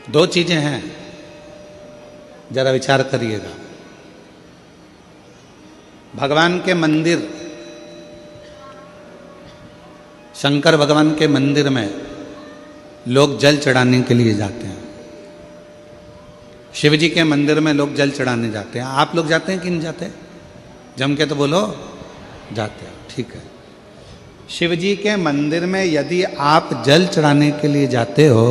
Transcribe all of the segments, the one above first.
दो चीजें हैं, जरा विचार करिएगा। भगवान के मंदिर, शंकर भगवान के मंदिर में लोग जल चढ़ाने के लिए जाते हैं। शिव जी के मंदिर में लोग जल चढ़ाने जाते हैं। आप लोग जाते हैं कि नहीं जाते? जम के तो बोलो, जाते हैं। ठीक है। शिव जी के मंदिर में यदि आप जल चढ़ाने के लिए जाते हो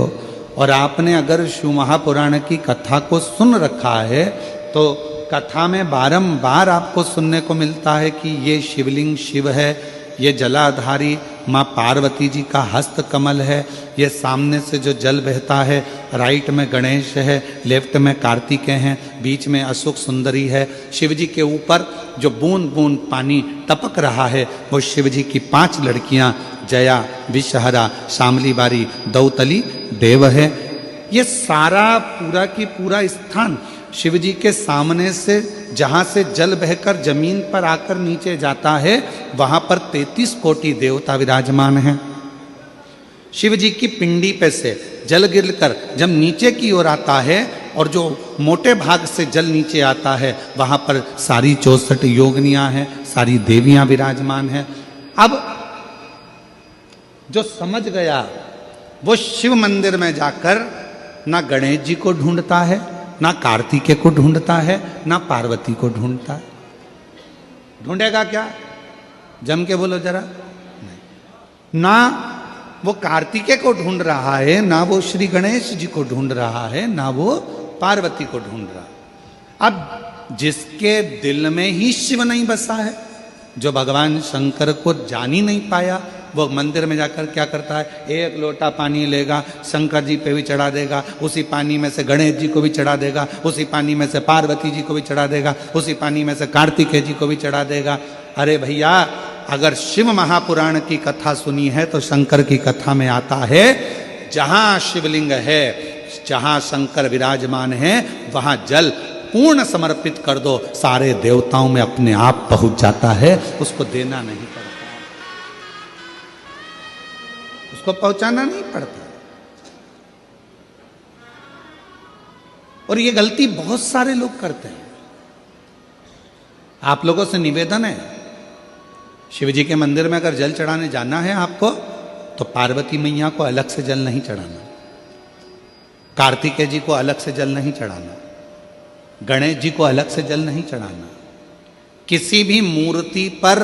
और आपने अगर शिव महापुराण की कथा को सुन रखा है तो कथा में बारंबार आपको सुनने को मिलता है कि ये शिवलिंग शिव है, ये जलाधारी माँ पार्वती जी का हस्त कमल है, ये सामने से जो जल बहता है, राइट में गणेश है, लेफ्ट में कार्तिकेय हैं, बीच में अशोक सुंदरी है। शिव जी के ऊपर जो बूंद बूंद पानी टपक रहा है वो शिव जी की 5 लड़कियां जया, विषहरा, शामली बारी, दौतली देव है। ये सारा पूरा की पूरा स्थान शिव जी के सामने से जहाँ से जल बहकर जमीन पर आकर नीचे जाता है वहाँ पर 33 कोटि देवता विराजमान हैं। शिव जी की पिंडी पे से जल गिरकर जब नीचे की ओर आता है और जो मोटे भाग से जल नीचे आता है वहाँ पर सारी 64 योगिनियाँ हैं, सारी देवियाँ विराजमान हैं। अब जो समझ गया वो शिव मंदिर में जाकर ना गणेश जी को ढूंढता है, ना कार्तिकेय को ढूंढता है, ना पार्वती को ढूंढता है। ढूंढेगा क्या? जम के बोलो जरा। नहीं, ना वो कार्तिकेय को ढूंढ रहा है, ना वो श्री गणेश जी को ढूंढ रहा है, ना वो पार्वती को ढूंढ रहा है। अब जिसके दिल में ही शिव नहीं बसा है, जो भगवान शंकर को जान ही नहीं पाया, वो मंदिर में जाकर क्या करता है? एक लोटा पानी लेगा, शंकर जी पे भी चढ़ा देगा, उसी पानी में से गणेश जी को भी चढ़ा देगा, उसी पानी में से पार्वती जी को भी चढ़ा देगा, उसी पानी में से कार्तिकेय जी को भी चढ़ा देगा। अरे भैया, अगर शिव महापुराण की कथा सुनी है तो शंकर की कथा में आता है जहां शिवलिंग है, जहां शंकर विराजमान है, वहां जल पूर्ण समर्पित कर दो, सारे देवताओं में अपने आप पहुंच जाता है। उसको देना नहीं पड़ता, उसको पहुंचाना नहीं पड़ता। और ये गलती बहुत सारे लोग करते हैं। आप लोगों से निवेदन है, शिव जी के मंदिर में अगर जल चढ़ाने जाना है आपको तो पार्वती मैया को अलग से जल नहीं चढ़ाना, कार्तिकेय जी को अलग से जल नहीं चढ़ाना, गणेश जी को अलग से जल नहीं चढ़ाना। किसी भी मूर्ति पर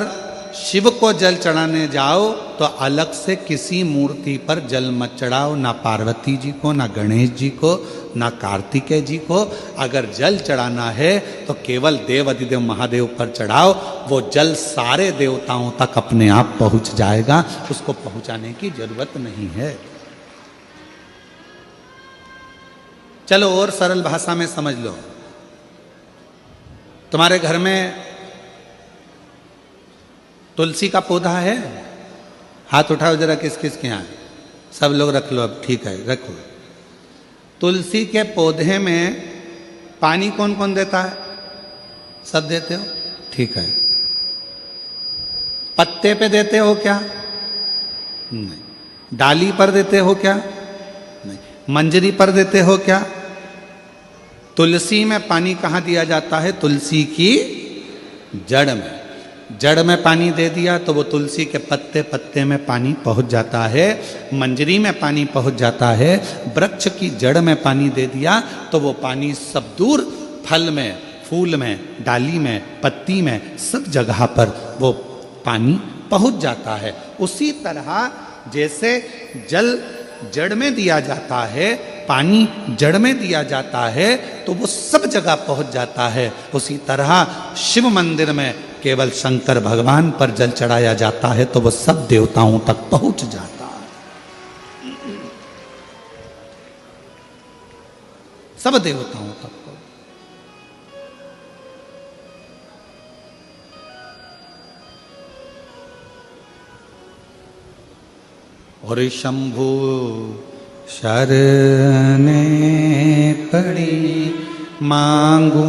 शिव को जल चढ़ाने जाओ तो अलग से किसी मूर्ति पर जल मत चढ़ाओ, ना पार्वती जी को, ना गणेश जी को, ना कार्तिकेय जी को। अगर जल चढ़ाना है तो केवल देव अधिदेव महादेव पर चढ़ाओ, वो जल सारे देवताओं तक अपने आप पहुंच जाएगा, उसको पहुंचाने की जरूरत नहीं है। चलो और सरल भाषा में समझ लो। तुम्हारे घर में तुलसी का पौधा है? हाथ उठाओ जरा, किस किस के यहाँ? सब लोग रख लो। अब ठीक है, रखो। तुलसी के पौधे में पानी कौन कौन देता है? सब देते हो? ठीक है। पत्ते पे देते हो क्या? नहीं। डाली पर देते हो क्या? नहीं। मंजरी पर देते हो क्या? तुलसी में पानी कहाँ दिया जाता है? तुलसी की जड़ में। जड़ में पानी दे दिया तो वो तुलसी के पत्ते पत्ते में पानी पहुंच जाता है, मंजरी में पानी पहुंच जाता है। वृक्ष की जड़ में पानी दे दिया तो वो पानी सब दूर फल में, फूल में, डाली में, पत्ती में, सब जगह पर वो पानी पहुंच जाता है। उसी तरह जैसे जल जड़ में दिया जाता है, पानी जड़ में दिया जाता है तो वो सब जगह पहुंच जाता है। उसी तरह शिव मंदिर में केवल शंकर भगवान पर जल चढ़ाया जाता है तो वो सब देवताओं तक पहुंच जाता है, सब देवताओं तक। और शंभु शरणे पड़ी मांगू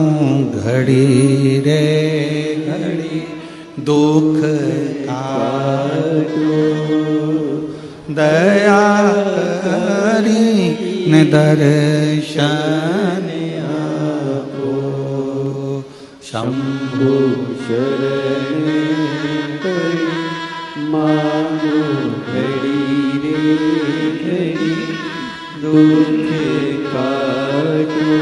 घड़ी रे घड़ी, दुख काटो दया करी ने दर्शन आपो, शंभु शरण पड़ी मांगो घड़ी रे घड़ी दुख काटो,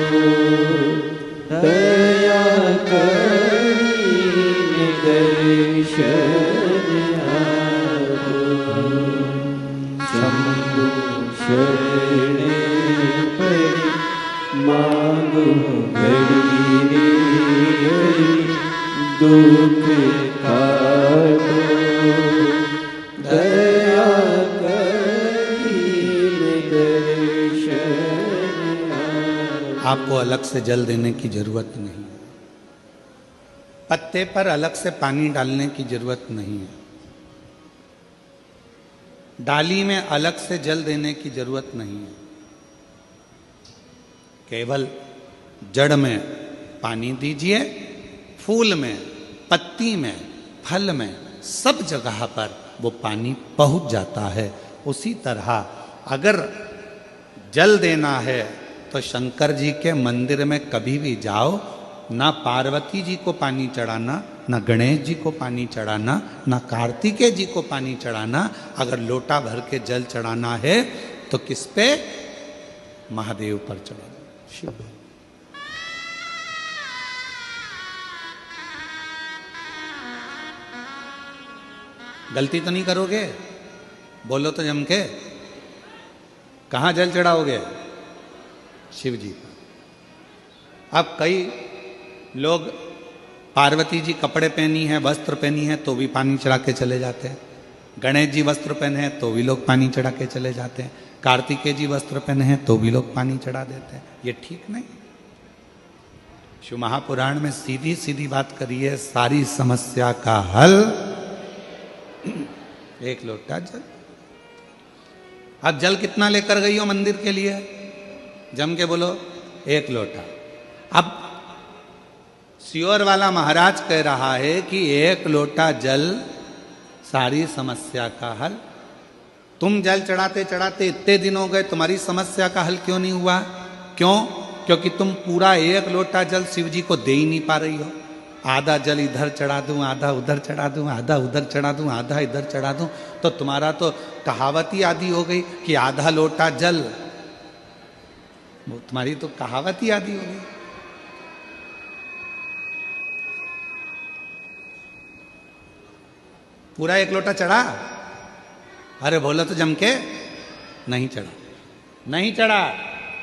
दया करीने दर्शन आपो, शंभु शरण पड़ी मांगो घड़ी रे घड़ी दुख काटो, दया करीने दर्शन आपो। आपको अलग से जल देने की जरूरत नहीं है, पत्ते पर अलग से पानी डालने की जरूरत नहीं है, डाली में अलग से जल देने की जरूरत नहीं है। केवल जड़ में पानी दीजिए, फूल में, पत्ती में, फल में, सब जगह पर वो पानी पहुंच जाता है। उसी तरह अगर जल देना है तो शंकर जी के मंदिर में कभी भी जाओ, ना पार्वती जी को पानी चढ़ाना, ना गणेश जी को पानी चढ़ाना, ना कार्तिकेय जी को पानी चढ़ाना। अगर लोटा भर के जल चढ़ाना है तो किस पे? महादेव पर चढ़ाना, शिव। गलती तो नहीं करोगे? बोलो तो जम के। कहाँ जल चढ़ाओगे? शिव जी पर। अब कई लोग पार्वती जी कपड़े पहनी है, वस्त्र पहनी है, तो भी पानी चढ़ा के चले जाते हैं। गणेश जी वस्त्र पहने हैं तो भी लोग पानी चढ़ा के चले जाते हैं। कार्तिकेय जी वस्त्र पहने हैं तो भी लोग पानी चढ़ा देते हैं। ये ठीक नहीं। शिव महापुराण में सीधी सीधी बात करी है, सारी समस्या का हल एक लोटा जल। अब जल कितना लेकर गई हो मंदिर के लिए? जम के बोलो, एक लोटा। अब सियोर वाला महाराज कह रहा है कि एक लोटा जल सारी समस्या का हल। तुम जल चढ़ाते चढ़ाते इतने दिन हो गए, तुम्हारी समस्या का हल क्यों नहीं हुआ? क्यों? क्योंकि तुम पूरा एक लोटा जल शिव जी को दे ही नहीं पा रही हो। आधा जल इधर चढ़ा दूं, आधा उधर चढ़ा दूं, आधा उधर चढ़ा दूं, आधा इधर चढ़ा दूं, तो तुम्हारा तो कहावत ही आदि हो गई कि आधा लोटा जल। वो तुम्हारी तो कहावत ही आदि हो गई। पूरा एक लोटा चढ़ा? अरे बोलो तो जम के। नहीं चढ़ा, नहीं चढ़ा।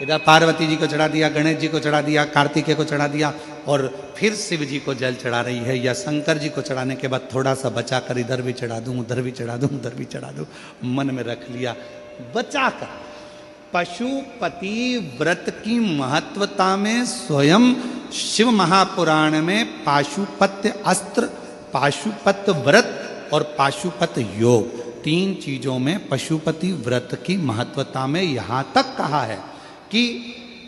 इधर पार्वती जी को चढ़ा दिया, गणेश जी को चढ़ा दिया, कार्तिकेय को चढ़ा दिया, और फिर शिव जी को जल चढ़ा रही है। या शंकर जी को चढ़ाने के बाद थोड़ा सा बचा कर इधर भी चढ़ा दूं, उधर भी चढ़ा दूं, उधर भी चढ़ा दूं, मन में रख लिया बचा कर। पशुपति व्रत की महत्वता में स्वयं शिव महापुराण में पाशुपत्य अस्त्र, पाशुपत व्रत और पाशुपत योग, तीन चीजों में पशुपति व्रत की महत्वता में यहां तक कहा है कि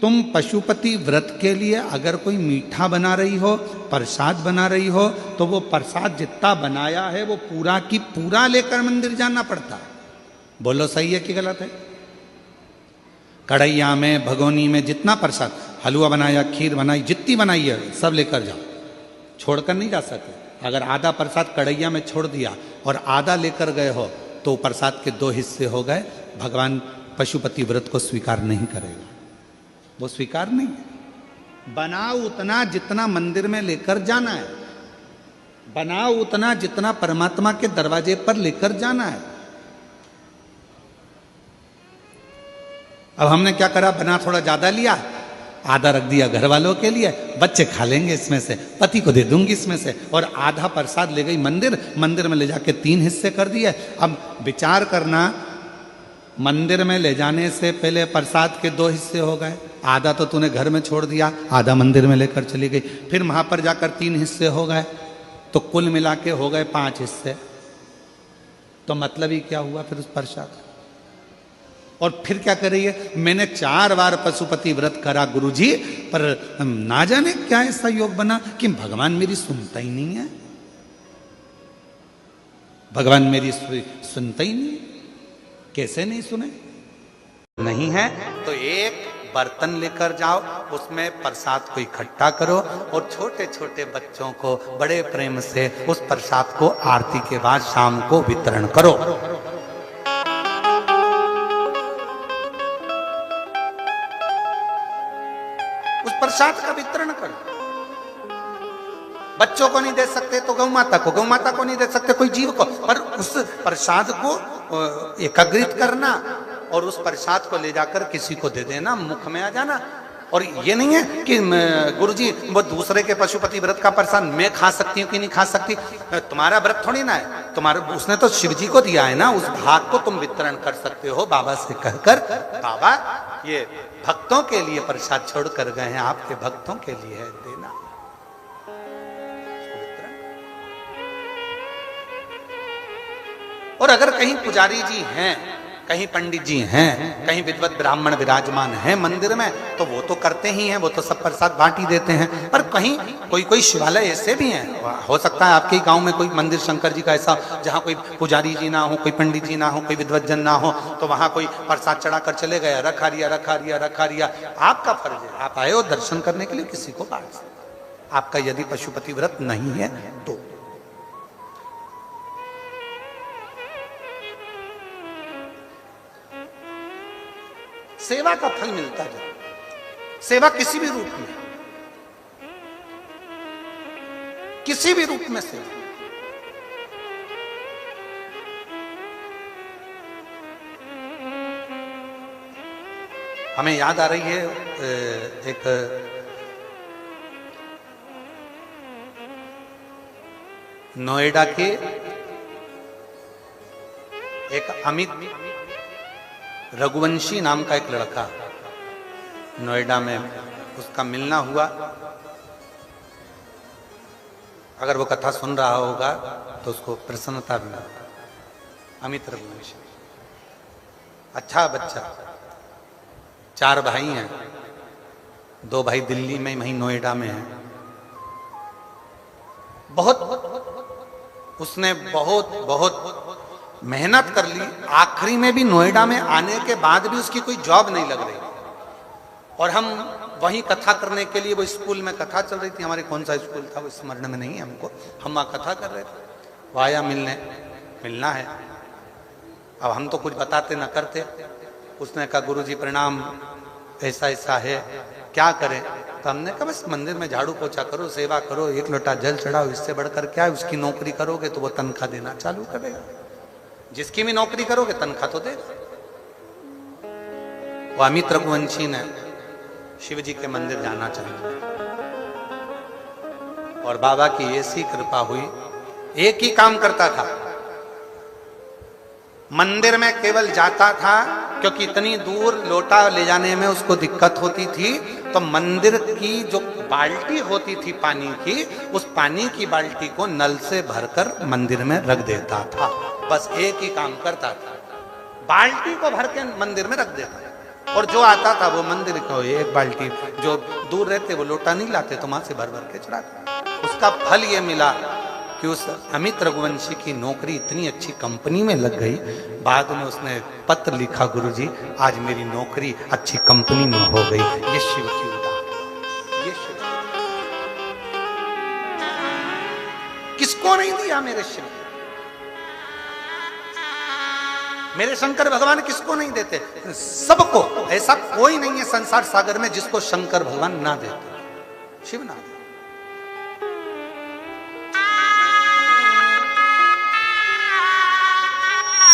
तुम पशुपति व्रत के लिए अगर कोई मीठा बना रही हो, प्रसाद बना रही हो, तो वो प्रसाद जितना बनाया है वो पूरा की पूरा लेकर मंदिर जाना पड़ता है। बोलो सही है कि गलत है? कढ़ैया में, भगोनी में जितना प्रसाद, हलवा बनाया, खीर बनाई, जितनी बनाई है सब लेकर जाओ, छोड़कर नहीं जा सकते। अगर आधा प्रसाद कढ़ैया में छोड़ दिया और आधा लेकर गए हो तो प्रसाद के दो हिस्से हो गए। भगवान पशुपति व्रत को स्वीकार नहीं करेगा, वो स्वीकार नहीं है। बनाओ उतना जितना मंदिर में लेकर जाना है, बनाओ उतना जितना परमात्मा के दरवाजे पर लेकर जाना है। अब हमने क्या करा, बना थोड़ा ज्यादा लिया, आधा रख दिया घर वालों के लिए, बच्चे खा लेंगे इसमें से, पति को दे दूंगी इसमें से, और आधा प्रसाद ले गई मंदिर, मंदिर में ले जाके 3 हिस्से कर दिए। अब विचार करना, मंदिर में ले जाने से पहले प्रसाद के 2 हिस्से हो गए, आधा तो तूने घर में छोड़ दिया, आधा मंदिर में लेकर चली गई, फिर वहां पर जाकर 3 हिस्से हो गए, तो कुल मिला के हो गए 5 हिस्से। तो मतलब ही क्या हुआ फिर उस प्रसाद? और फिर क्या कर रही है? मैंने 4 बार पशुपति व्रत करा गुरुजी, पर ना जाने क्या ऐसा योग बना कि भगवान मेरी सुनता ही नहीं है, भगवान मेरी सुनता ही नहीं है। कैसे नहीं सुने? नहीं है तो एक बर्तन लेकर जाओ, उसमें प्रसाद को इकट्ठा करो और छोटे छोटे बच्चों को बड़े प्रेम से उस प्रसाद को आरती के बाद शाम को वितरण करो। उस प्रसाद का वितरण करो। बच्चों को नहीं दे सकते तो गौ माता को, गौ माता को नहीं दे सकते कोई जीव को, पर उस प्रसाद को एकत्रित करना और उस प्रसाद को ले जाकर किसी को दे देना, मुख में आ जाना। और ये नहीं है कि गुरुजी वो दूसरे के पशुपति व्रत का प्रसाद मैं खा सकती हूँ कि नहीं खा सकती, तुम्हारा व्रत थोड़ी ना है, तुम्हारे उसने तो शिव जी को दिया है ना, उस भाग को तुम वितरण कर सकते हो बाबा से कहकर, बाबा ये भक्तों के लिए प्रसाद छोड़ कर गए हैं, आपके भक्तों के लिए है, देना। और अगर कहीं पुजारी जी हैं, कहीं पंडित जी हैं, कहीं विद्वत ब्राह्मण विराजमान हैं मंदिर में, तो वो तो करते ही हैं, वो तो सब प्रसाद बांट ही देते हैं। पर कहीं कोई कोई शिवालय ऐसे भी हैं, हो सकता है आपके गांव में कोई मंदिर शंकर जी का ऐसा जहां कोई पुजारी जी ना हो, कोई पंडित जी ना हो, कोई विद्वत जन ना हो, तो वहां कोई प्रसाद चढ़ा कर चले गया, रखा रिया रखा रिया रखा रिया। आपका फर्ज है, आप आए हो दर्शन करने के लिए, किसी को बांट सकते। आपका यदि पशुपति व्रत नहीं है तो सेवा का फल मिलता है। सेवा किसी भी रूप में, किसी भी रूप में सेवा। हमें याद आ रही है एक नोएडा के एक अमित रघुवंशी नाम का एक लड़का, नोएडा में उसका मिलना हुआ। अगर वो कथा सुन रहा होगा तो उसको प्रसन्नता भी होगी। अमित रघुवंशी अच्छा बच्चा, 4 भाई हैं, 2 भाई दिल्ली में, वहीं नोएडा में हैं। उसने बहुत मेहनत कर ली, आखिरी में भी नोएडा में आने के बाद भी उसकी कोई जॉब नहीं लग रही। और हम वहीं कथा करने के लिए, वो स्कूल में कथा चल रही थी, हमारे कौन सा स्कूल था वो स्मरण में नहीं है हमको, हम वहाँ कथा कर रहे थे, वो आया मिलना है। अब हम तो कुछ बताते ना करते। उसने कहा गुरुजी प्रणाम, ऐसा ऐसा है, क्या करें? तो हमने कहा बस मंदिर में झाड़ू पोछा करो, सेवा करो, 1 लोटा जल चढ़ाओ, इससे बढ़कर क्या है? उसकी नौकरी करोगे तो वो तनख्वाह देना चालू करेगा। जिसकी भी नौकरी करोगे तनख्वाह तो देगा। वो अमित रघुवंशी ने शिव जी के मंदिर जाना चाहिए और बाबा की ऐसी कृपा हुई, एक ही काम करता था, मंदिर में केवल जाता था, क्योंकि इतनी दूर लोटा ले जाने में उसको दिक्कत होती थी, तो मंदिर की जो बाल्टी होती थी पानी की, उस पानी की बाल्टी को नल से भरकर मंदिर में रख देता था। बस एक ही काम करता था, बाल्टी को भर के मंदिर में रख देता था। और जो आता था वो मंदिर को एक बाल्टी, जो दूर रहते वो लोटा नहीं लाते तो वहां से भर भर के चढ़ाते। उसका फल ये मिला कि उस अमित रघुवंशी की नौकरी इतनी अच्छी कंपनी में लग गई। बाद में उसने पत्र लिखा, गुरुजी आज मेरी नौकरी अच्छी कंपनी में हो गई। ये शिव की उदाहरण, ये शिव। किसको नहीं दिया मेरे शिव, मेरे शंकर भगवान किसको नहीं देते? सबको। ऐसा कोई नहीं है संसार सागर में जिसको शंकर भगवान ना देते, शिव ना देते।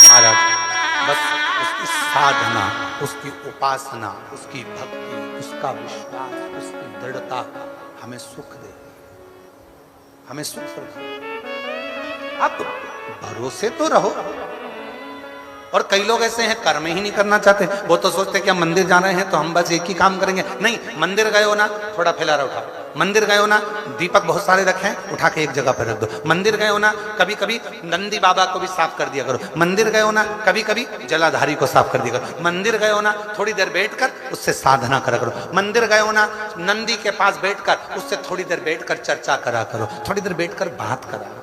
महाराज बस उसकी साधना, उसकी उपासना, उसकी भक्ति, उसका विश्वास, उसकी दृढ़ता हमें सुख दे, हमें सुख प्रदान। आप भरोसे तो रहो। और कई लोग ऐसे हैं कर्म ही नहीं करना चाहते, वो तो सोचते कि हम मंदिर जा रहे हैं तो हम बस एक ही काम करेंगे। नहीं, मंदिर गए हो ना, थोड़ा फैलारा उठाओ। मंदिर गए हो ना, दीपक बहुत सारे रखे हैं, उठा के एक जगह पर रख दो। मंदिर गए हो ना, कभी कभी नंदी बाबा को भी साफ कर दिया करो। मंदिर गए हो ना, कभी कभी जलाधारी को साफ कर दिया करो। मंदिर गए हो ना, थोड़ी देर बैठकर उससे साधना करा करो। मंदिर गए हो ना, नंदी के पास बैठकर उससे थोड़ी देर बैठकर चर्चा करा करो, थोड़ी देर बैठकर बात करा।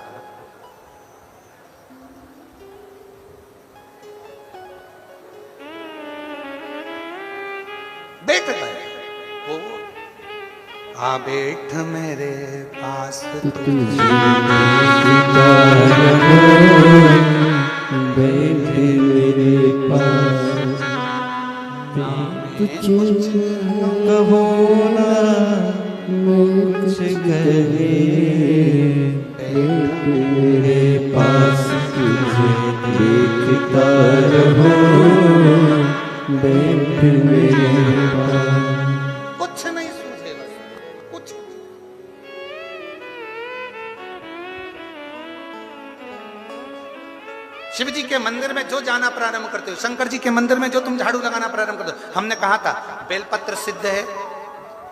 आ बैठ मेरे पास तुझे बैठ मेरे पास, कुछ कहो ना मुझ कहे, बैठ मेरे पास तुझे देखता रहो, बैठ मेरे पास। कुछ नहीं सूझे, बस कुछ। शिव जी के मंदिर में जो जाना प्रारंभ करते हो, शंकर जी के मंदिर में जो तुम झाड़ू लगाना प्रारंभ करते हो, हमने कहा था बेलपत्र सिद्ध है,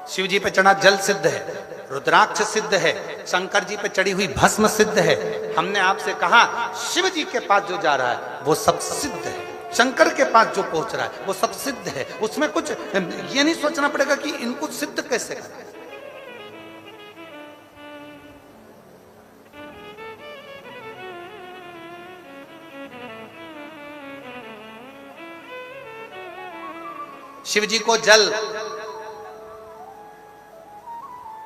शिव जी पे चढ़ा जल सिद्ध है, रुद्राक्ष सिद्ध है, शंकर जी पे चढ़ी हुई भस्म सिद्ध है। हमने आपसे कहा शिव जी के पास जो जा रहा है वो सब सिद्ध है, शंकर के पास जो पहुंच रहा है वो सब सिद्ध है। उसमें कुछ ये नहीं सोचना पड़ेगा कि इनको सिद्ध कैसे करना है। शिव जी को जल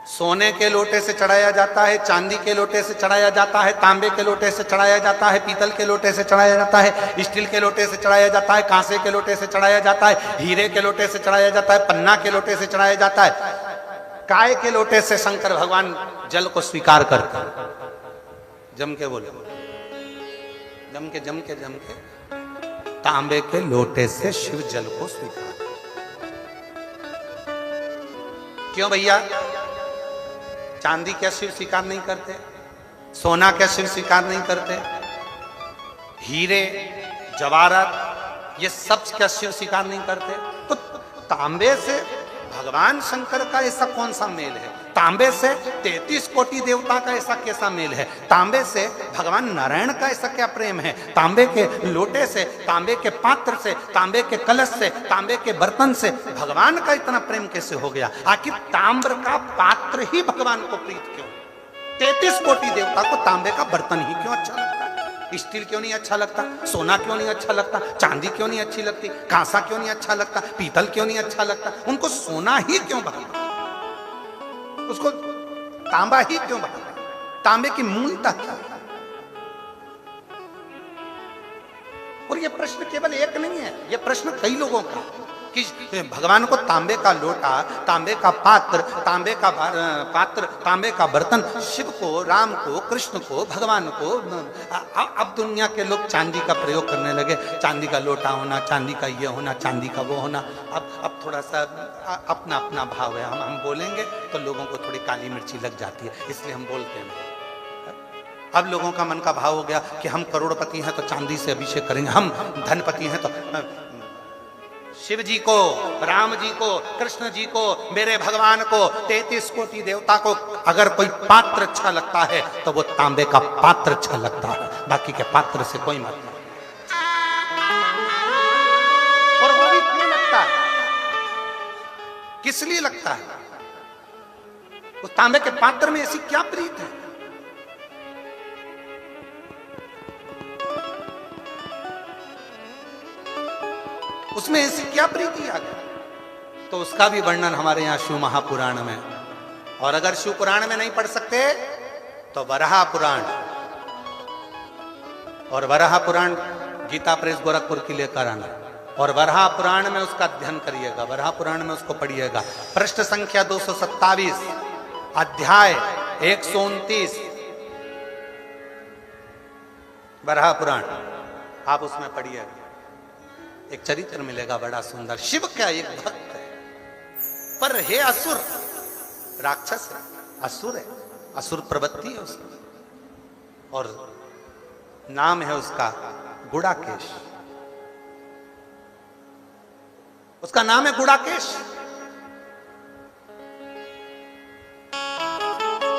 सोने के लोटे से चढ़ाया जाता है, चांदी के लोटे से चढ़ाया जाता है, तांबे के लोटे से चढ़ाया जाता है, पीतल के लोटे से चढ़ाया जाता है, स्टील के लोटे से चढ़ाया जाता है, कांसे के लोटे से चढ़ाया जाता है, हीरे के लोटे से चढ़ाया जाता है, पन्ना के लोटे से चढ़ाया जाता है। काय के लोटे से शंकर भगवान जल को स्वीकार करते हैं। जम के बोले, जम के तांबे के लोटे से शिव जल को स्वीकार। क्यों भैया? चांदी क्या शिव स्वीकार नहीं करते? सोना क्या शिव स्वीकार नहीं करते? हीरे जवाहरात ये सब क्या शिव स्वीकार नहीं करते? तो तांबे से भगवान शंकर का ऐसा कौन सा मेल है? तांबे से 33 कोटि देवता का ऐसा कैसा मेल है? तांबे से भगवान नारायण का ऐसा क्या प्रेम है? तांबे के लोटे से, तांबे के पात्र से, तांबे के कलश से, तांबे के बर्तन से भगवान का इतना प्रेम कैसे हो गया? आखिर ताम्र का पात्र ही भगवान को प्रीत क्यों? 33 कोटि देवता को तांबे का बर्तन ही क्यों अच्छा लगता है? स्टील क्यों नहीं अच्छा लगता? सोना क्यों नहीं अच्छा लगता? चांदी क्यों नहीं अच्छी लगती? कांसा क्यों नहीं अच्छा लगता? पीतल क्यों नहीं अच्छा लगता? उनको सोना ही क्यों भाता? उसको तांबा ही क्यों भाता? तांबे की मूलता क्या? और ये प्रश्न केवल एक नहीं है, ये प्रश्न कई लोगों का कि भगवान को तांबे का लोटा, तांबे का पात्र, तांबे का बर्तन, शिव को, राम को, कृष्ण को, भगवान को। अब दुनिया के लोग चांदी का प्रयोग करने लगे, चांदी का लोटा होना, चांदी का ये होना, चांदी का वो होना। अब थोड़ा सा अपना अपना भाव है, हम बोलेंगे तो लोगों को थोड़ी काली मिर्ची लग जाती है, इसलिए हम बोलते हैं। अब लोगों का मन का भाव हो गया कि हम करोड़पति हैं तो चांदी से अभिषेक करेंगे, हम धनपति हैं तो शिव जी को, राम जी को, कृष्ण जी को, मेरे भगवान को, 33 कोटि देवता को अगर कोई पात्र अच्छा लगता है तो वो तांबे का पात्र अच्छा लगता है, बाकी के पात्र से कोई मतलब नहीं। और वो भी क्यों लगता है? किस लिए लगता है? उस तांबे के पात्र में ऐसी क्या प्रीत है? उसमें ऐसी क्या प्रीति आ गई? तो उसका भी वर्णन हमारे यहाँ शिव महापुराण में। और अगर शिव पुराण में नहीं पढ़ सकते तो वराह पुराण, और वराह पुराण गीता प्रेस गोरखपुर की लेकर आना, और वराह पुराण में उसका अध्ययन करिएगा, वराह पुराण में उसको पढ़िएगा। पृष्ठ संख्या 227, अध्याय 129, वराह पुराण आप उसमें पढ़िएगा, एक चरित्र मिलेगा बड़ा सुंदर। शिव का एक भक्त है, पर है असुर, राक्षस है, असुर है, असुर प्रवृत्ति है उसकी, और नाम है उसका गुड़ाकेश। उसका नाम है गुड़ाकेश,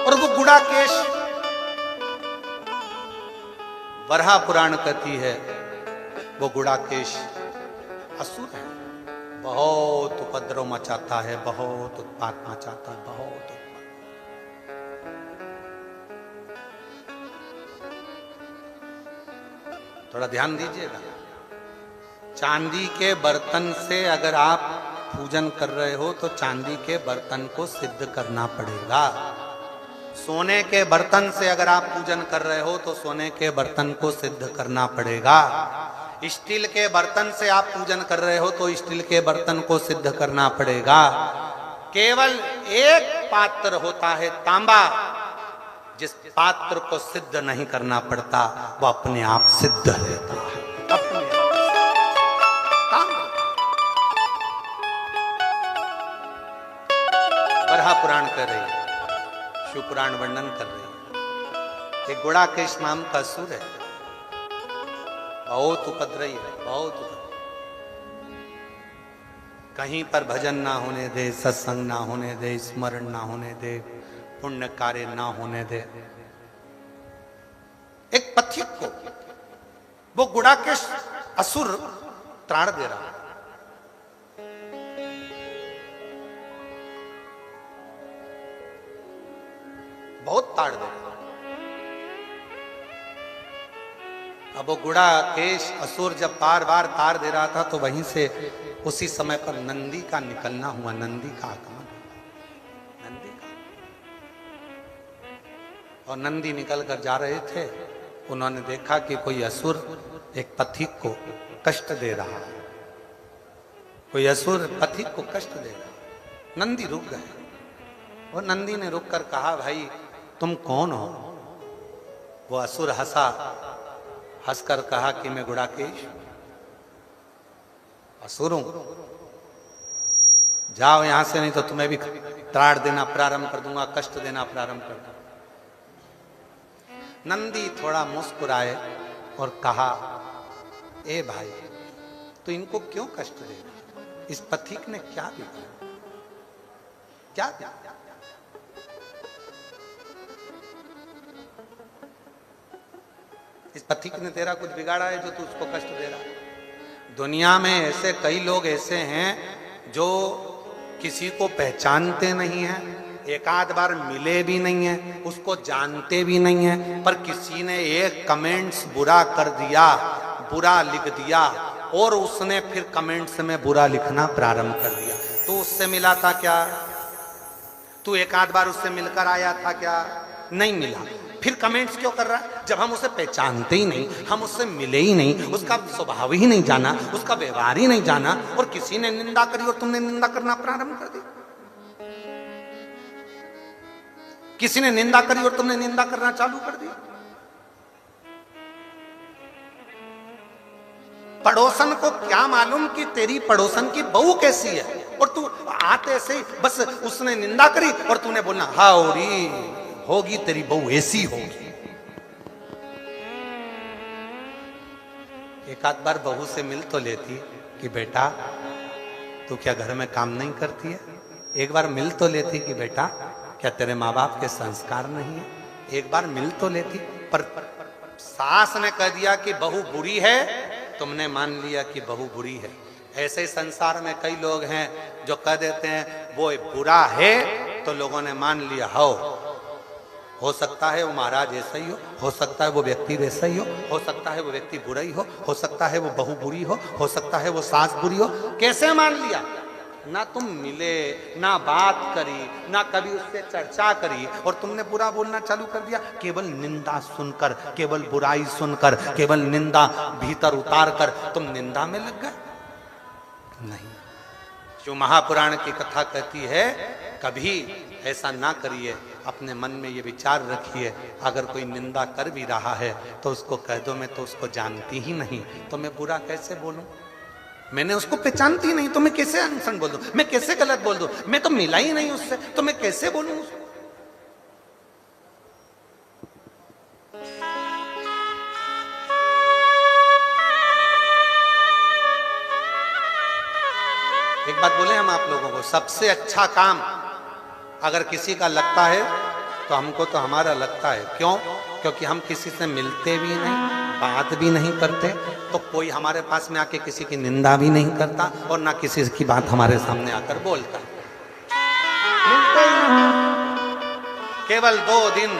और वो गुड़ाकेश वराह पुराण कहती है वो गुड़ाकेश असुर है, बहुत उपद्रव मचाता है, बहुत उत्पात मचाता है, बहुत उत्पात। थोड़ा ध्यान दीजिएगा, चांदी के बर्तन से अगर आप पूजन कर रहे हो तो चांदी के बर्तन को सिद्ध करना पड़ेगा। सोने के बर्तन से अगर आप पूजन कर रहे हो तो सोने के बर्तन को सिद्ध करना पड़ेगा। स्टील के बर्तन से आप पूजन कर रहे हो तो स्टील के बर्तन को सिद्ध करना पड़ेगा। केवल एक पात्र होता है तांबा, जिस पात्र को सिद्ध नहीं करना पड़ता वो अपने आप सिद्ध रहता है। अपने बरहा पुराण कर रही है, शिव पुराण वर्णन कर रही है। एक गुड़ाकेश नाम का असुर है, बहुत उपद्रवी है, बहुत उपद्रवी। कहीं पर भजन ना होने दे, सत्संग ना होने दे, स्मरण ना होने दे, पुण्य कार्य ना होने दे। एक पथिक को वो गुड़ाकेश असुर त्राण दे रहा, बहुत ताड़ दे रहा। अब वो गुड़ाकेश असुर जब बार बार तार दे रहा था तो वहीं से उसी समय पर नंदी का निकलना हुआ, नंदी का आगमन, नंदी का। और नंदी निकल कर जा रहे थे, उन्होंने देखा कि कोई असुर एक पथिक को कष्ट दे रहा है, कोई असुर पथिक को कष्ट दे रहा है। नंदी रुक गए और नंदी ने रुक कर कहा, भाई तुम कौन हो? वो असुर हंसा, हंसकर कहा कि मैं गुड़ाकेश असुर हूं, जाओ यहां से, नहीं तो तुम्हें भी त्राड़ देना प्रारंभ कर दूंगा, कष्ट देना प्रारंभ कर दूंगा। नंदी थोड़ा मुस्कुराए और कहा, ए भाई तो इनको क्यों कष्ट दे रहा? इस पथिक ने क्या दिया, क्या दिया? इस पथिक ने तेरा कुछ बिगाड़ा है जो तू उसको कष्ट दे रहा है? दुनिया में ऐसे कई लोग ऐसे हैं जो किसी को पहचानते नहीं हैं, एक आध बार मिले भी नहीं है, उसको जानते भी नहीं है, पर किसी ने एक कमेंट्स बुरा कर दिया, बुरा लिख दिया और उसने फिर कमेंट्स में बुरा लिखना प्रारंभ कर दिया। तो उससे मिला था क्या? तू एक आध बार उससे मिलकर आया था क्या? नहीं मिला, फिर कमेंट्स क्यों कर रहा है? जब हम उसे पहचानते ही नहीं, हम उससे मिले ही नहीं, उसका स्वभाव ही नहीं जाना, उसका व्यवहार ही नहीं जाना, और किसी ने निंदा करी और तुमने निंदा करना प्रारंभ कर दी। किसी ने निंदा करी और तुमने निंदा करना चालू कर दिया। पड़ोसन को क्या मालूम कि तेरी पड़ोसन की बहू कैसी है, और तू आते से बस उसने निंदा करी और तूने बोलना हाउरी होगी तेरी बहू ऐसी होगी। एक आध बार बहू से मिल तो लेती कि बेटा तू क्या घर में काम नहीं करती है? एक बार मिल तो लेती कि बेटा क्या तेरे माँ बाप के संस्कार नहीं है? एक बार मिल तो लेती। पर सास ने कह दिया कि बहू बुरी है, तुमने मान लिया कि बहू बुरी है। ऐसे ही संसार में कई लोग हैं जो कह देते हैं वो बुरा है, तो लोगों ने मान लिया हो सकता है वो महाराज ऐसा ही हो सकता है वो व्यक्ति वैसा ही हो सकता है वो व्यक्ति बुरा ही हो सकता है वो बहू बुरी हो सकता है वो सास बुरी हो। कैसे मान लिया? ना तुम मिले, ना बात करी, ना कभी उससे चर्चा करी, और तुमने बुरा बोलना चालू कर दिया। केवल निंदा सुनकर, केवल बुराई सुनकर, केवल निंदा भीतर उतार कर तुम निंदा में लग गए? नहीं। जो महापुराण की कथा कहती है कभी ऐसा ना करिए, अपने मन में ये विचार रखिए, अगर कोई निंदा कर भी रहा है तो उसको कह दो मैं तो उसको जानती ही नहीं, तो मैं बुरा कैसे बोलूं? मैंने उसको पहचानती नहीं तो मैं कैसे अनसन बोल दूं? मैं कैसे गलत बोल दूं? मैं तो मिला ही नहीं उससे, तो मैं कैसे बोलूं उसको? एक बात बोले हम आप लोगों को, सबसे अच्छा काम अगर किसी का लगता है तो हमको तो हमारा लगता है। क्यों? क्योंकि हम किसी से मिलते भी नहीं, बात भी नहीं करते, तो कोई हमारे पास में आके किसी की निंदा भी नहीं करता और ना किसी की बात हमारे सामने आकर बोलता। मिलते ही नहीं। केवल 2 दिन,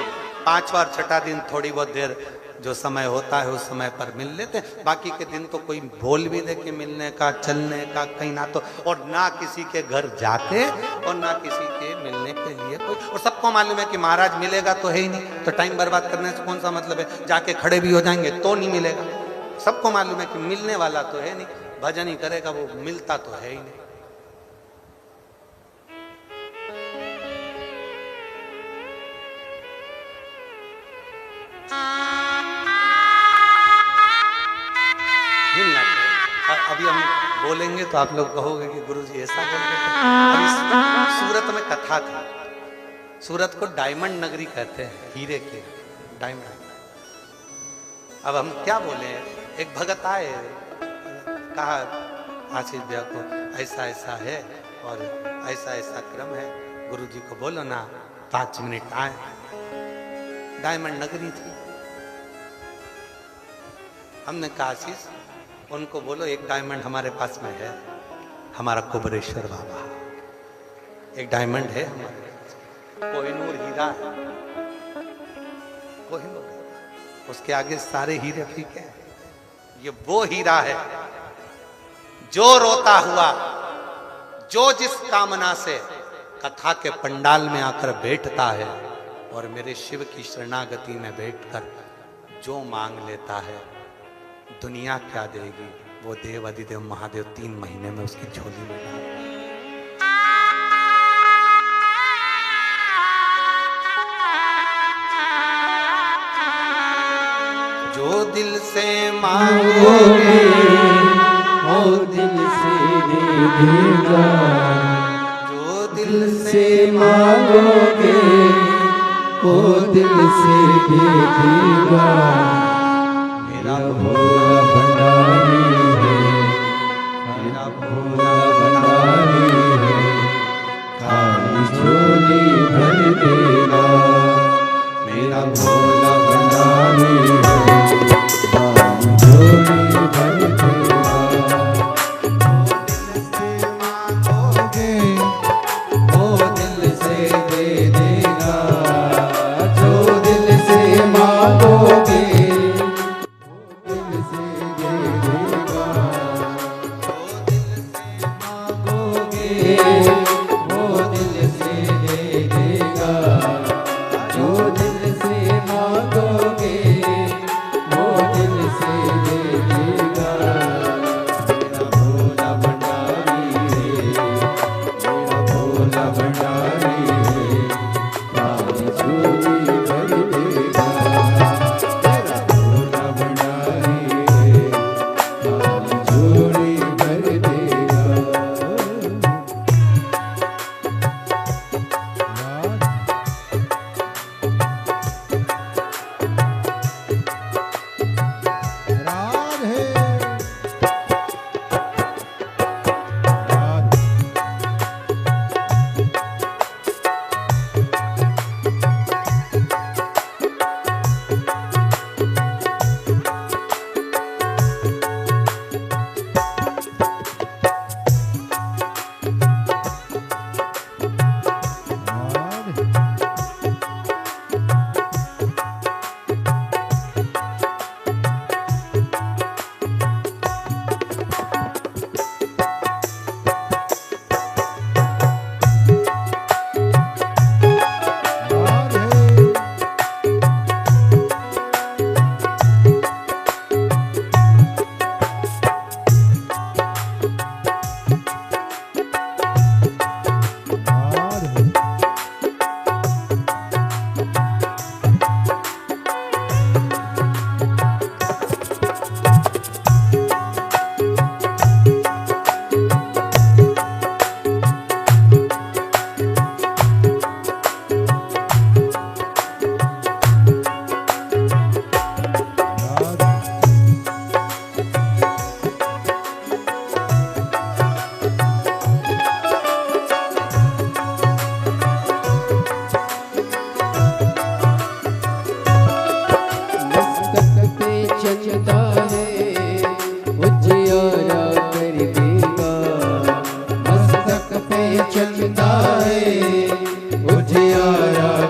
5वां 6ठा दिन थोड़ी बहुत देर जो समय होता है उस समय पर मिल लेते हैं। बाकी के दिन तो कोई बोल भी दे कि मिलने का, चलने का, कहीं ना तो, और ना किसी के घर जाते और ना किसी के मिलने के लिए कोई। और सबको मालूम है कि महाराज मिलेगा तो है ही नहीं, तो टाइम बर्बाद करने से कौन सा मतलब है। जाके खड़े भी हो जाएंगे तो नहीं मिलेगा। सबको मालूम है कि मिलने वाला तो है नहीं, भजन ही करेगा वो, मिलता तो है ही नहीं। मिलना तो, अभी हम बोलेंगे तो आप लोग कहोगे कि गुरुजी ऐसा बोल रहे थे। अभी सूरत में कथा थी। सूरत को डायमंड नगरी कहते हैं, हीरे के डायमंड। अब हम क्या बोले, एक भगत आए, कहा आशीष भैया को ऐसा ऐसा है और ऐसा ऐसा क्रम है, गुरुजी को बोलो ना 5 मिनट आए। डायमंड नगरी थी। हमने कहा आशीष उनको बोलो एक डायमंड हमारे पास में है, हमारा कुबरेश्वर बाबा, एक डायमंड है हमारे, कोहिनूर हीरा है, कोहिनूर, उसके आगे सारे हीरे फीके हैं। ये वो हीरा है जो रोता हुआ, जो जिस कामना से कथा के पंडाल में आकर बैठता है और मेरे शिव की शरणागति में बैठकर जो मांग लेता है, दुनिया क्या देगी, वो देव अधिदेव महादेव 3 महीने में उसकी झोली में डाल। जो दिल से मांगोगे वो दिल से दे देगा, जो दिल से मांगोगे वो दिल से दे देगा। मेरा भोला भंडारी है, मेरा भोला भंडारी है, खाली झोली भर देगा। मेरा भोला भंडारी है, खाली झोली भर देगा। वो दिल से दे देगा, जो दिल से मांगोगे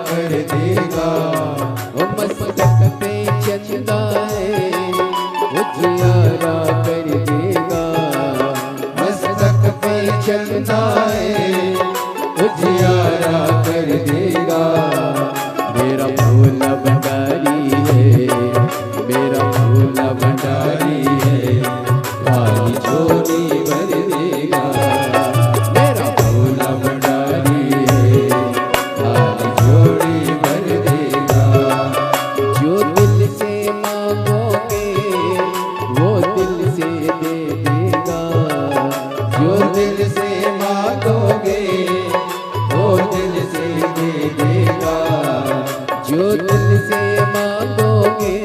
कर देगा, वो मस्तक पे चंदा प्यारा कर देगा। मेरा भोला भंडारी है, मेरा भोला भंडारी है, खाली झोली भर देगा। मेरा भोला भंडारी है, खाली झोली भर देगा। जो दिल से मांगोगे वो दिल से दे देगा। जो दिल से मांगोगे वो दिल से दे देगा। जो दिल से मांगोगे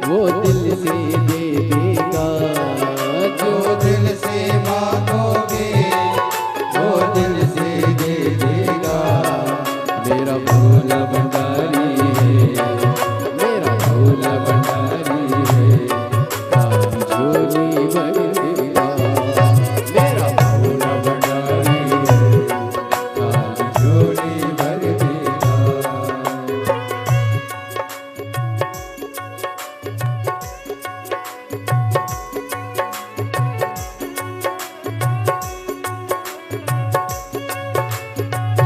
वो दिल से दे देगा। जो दिल से मांगोगे वो दिल से दे देगा। मेरा भोला भंडारी है, मेरा भोला भंडारी है, खाली झोली भर देगा। मेरा भोला भंडारी है, खाली झोली भर देगा।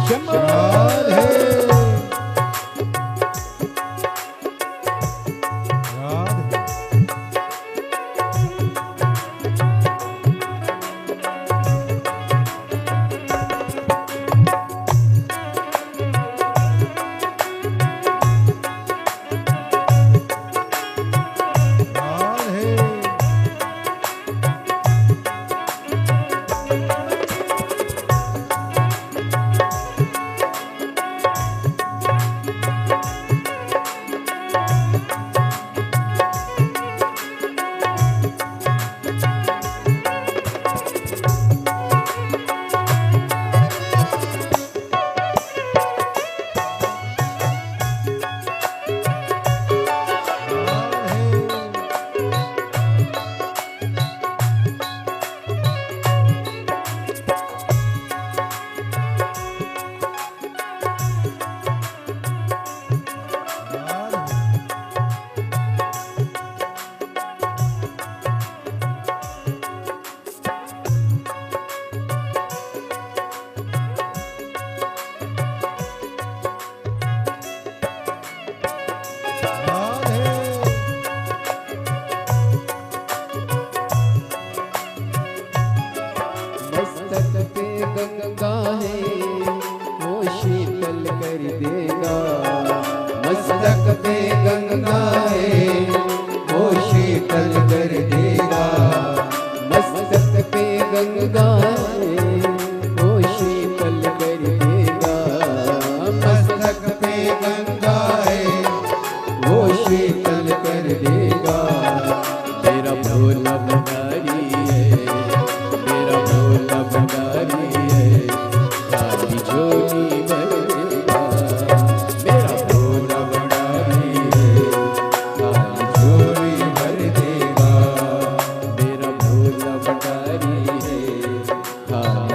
शंभो मस्तक पे गंगा है वो शीतल कर देगा। मस्तक पे गंगा है वो शीतल कर देगा। मस्तक पे गंगा है वो शीतल कर देगा। मस्तक पे गंगा है वो शीतल कर देगा। मेरा भोला भंडारी है, मेरा भोला भंडारी है, खाली झोली भर देगा। मेरा भोला भंडारी है, खाली झोली भर देगा। मेरा भोला भंडारी है, खाली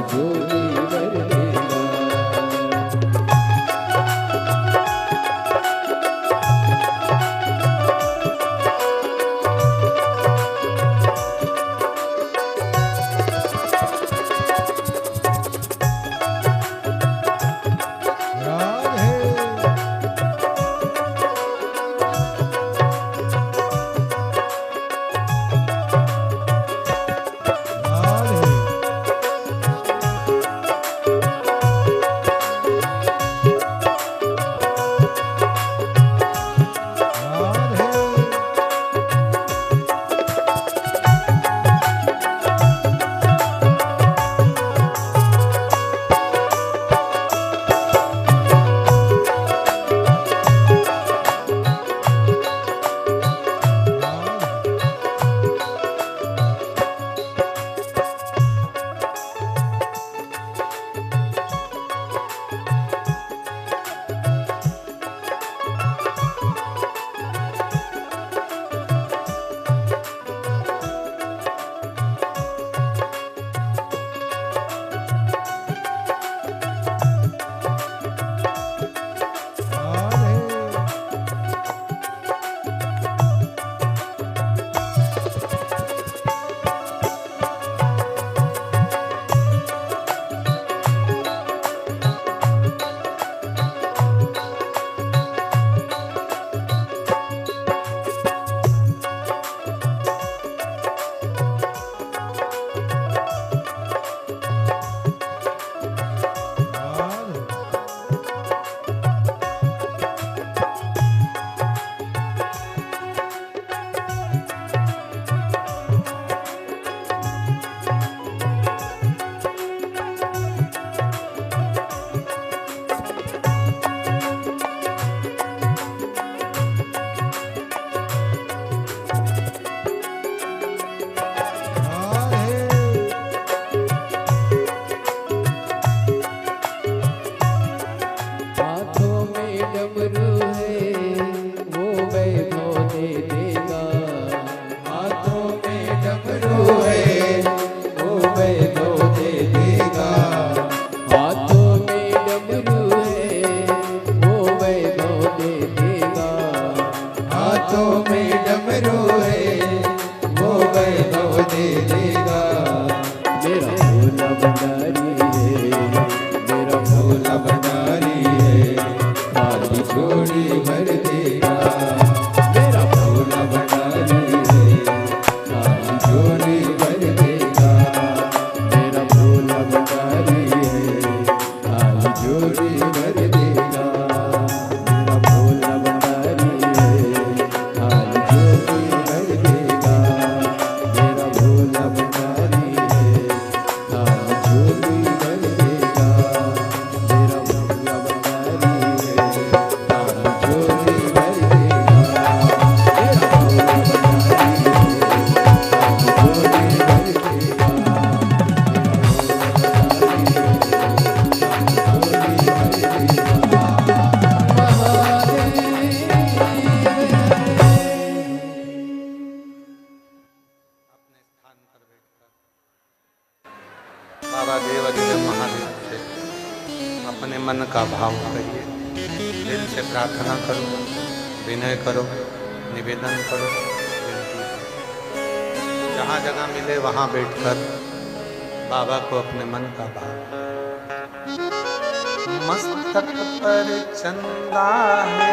डमरू है वो वैभव दे देगा। हाथों में डमरू है वो वैभव दे देगा। हाथों में डमरू है वो वैभव दे देगा। हाथों में डमरू है वो वैभव दे देगा। मेरा भोला भंडारी है, मेरा भोला भंडारी है, खाली झोली भर देगा। मेरा भोला भंडारी है, खाली झोली भर देगा। मेरा भोला भंडारी है, खाली झोली भर देगा। मेरा भोला भंडारी है, खाली झोली भर देगा। मेरा भोला भंडारी है, खाली झोली भर देगा। मेरा भोला भंडारी है, खाली झोली भर देगा। मेरा भोला भंडारी है, खाली झोली भर अपने स्थान पर बैठकर बाबा देवाधिदेव महादेव से अपने मन का भाव करिए। दिल से प्रार्थना करो, विनय करो, निवेदन करो, विनती करो। जहाँ जगह मिले वहाँ बैठकर बाबा को अपने मन का भाव। मस्तक पर चंदा है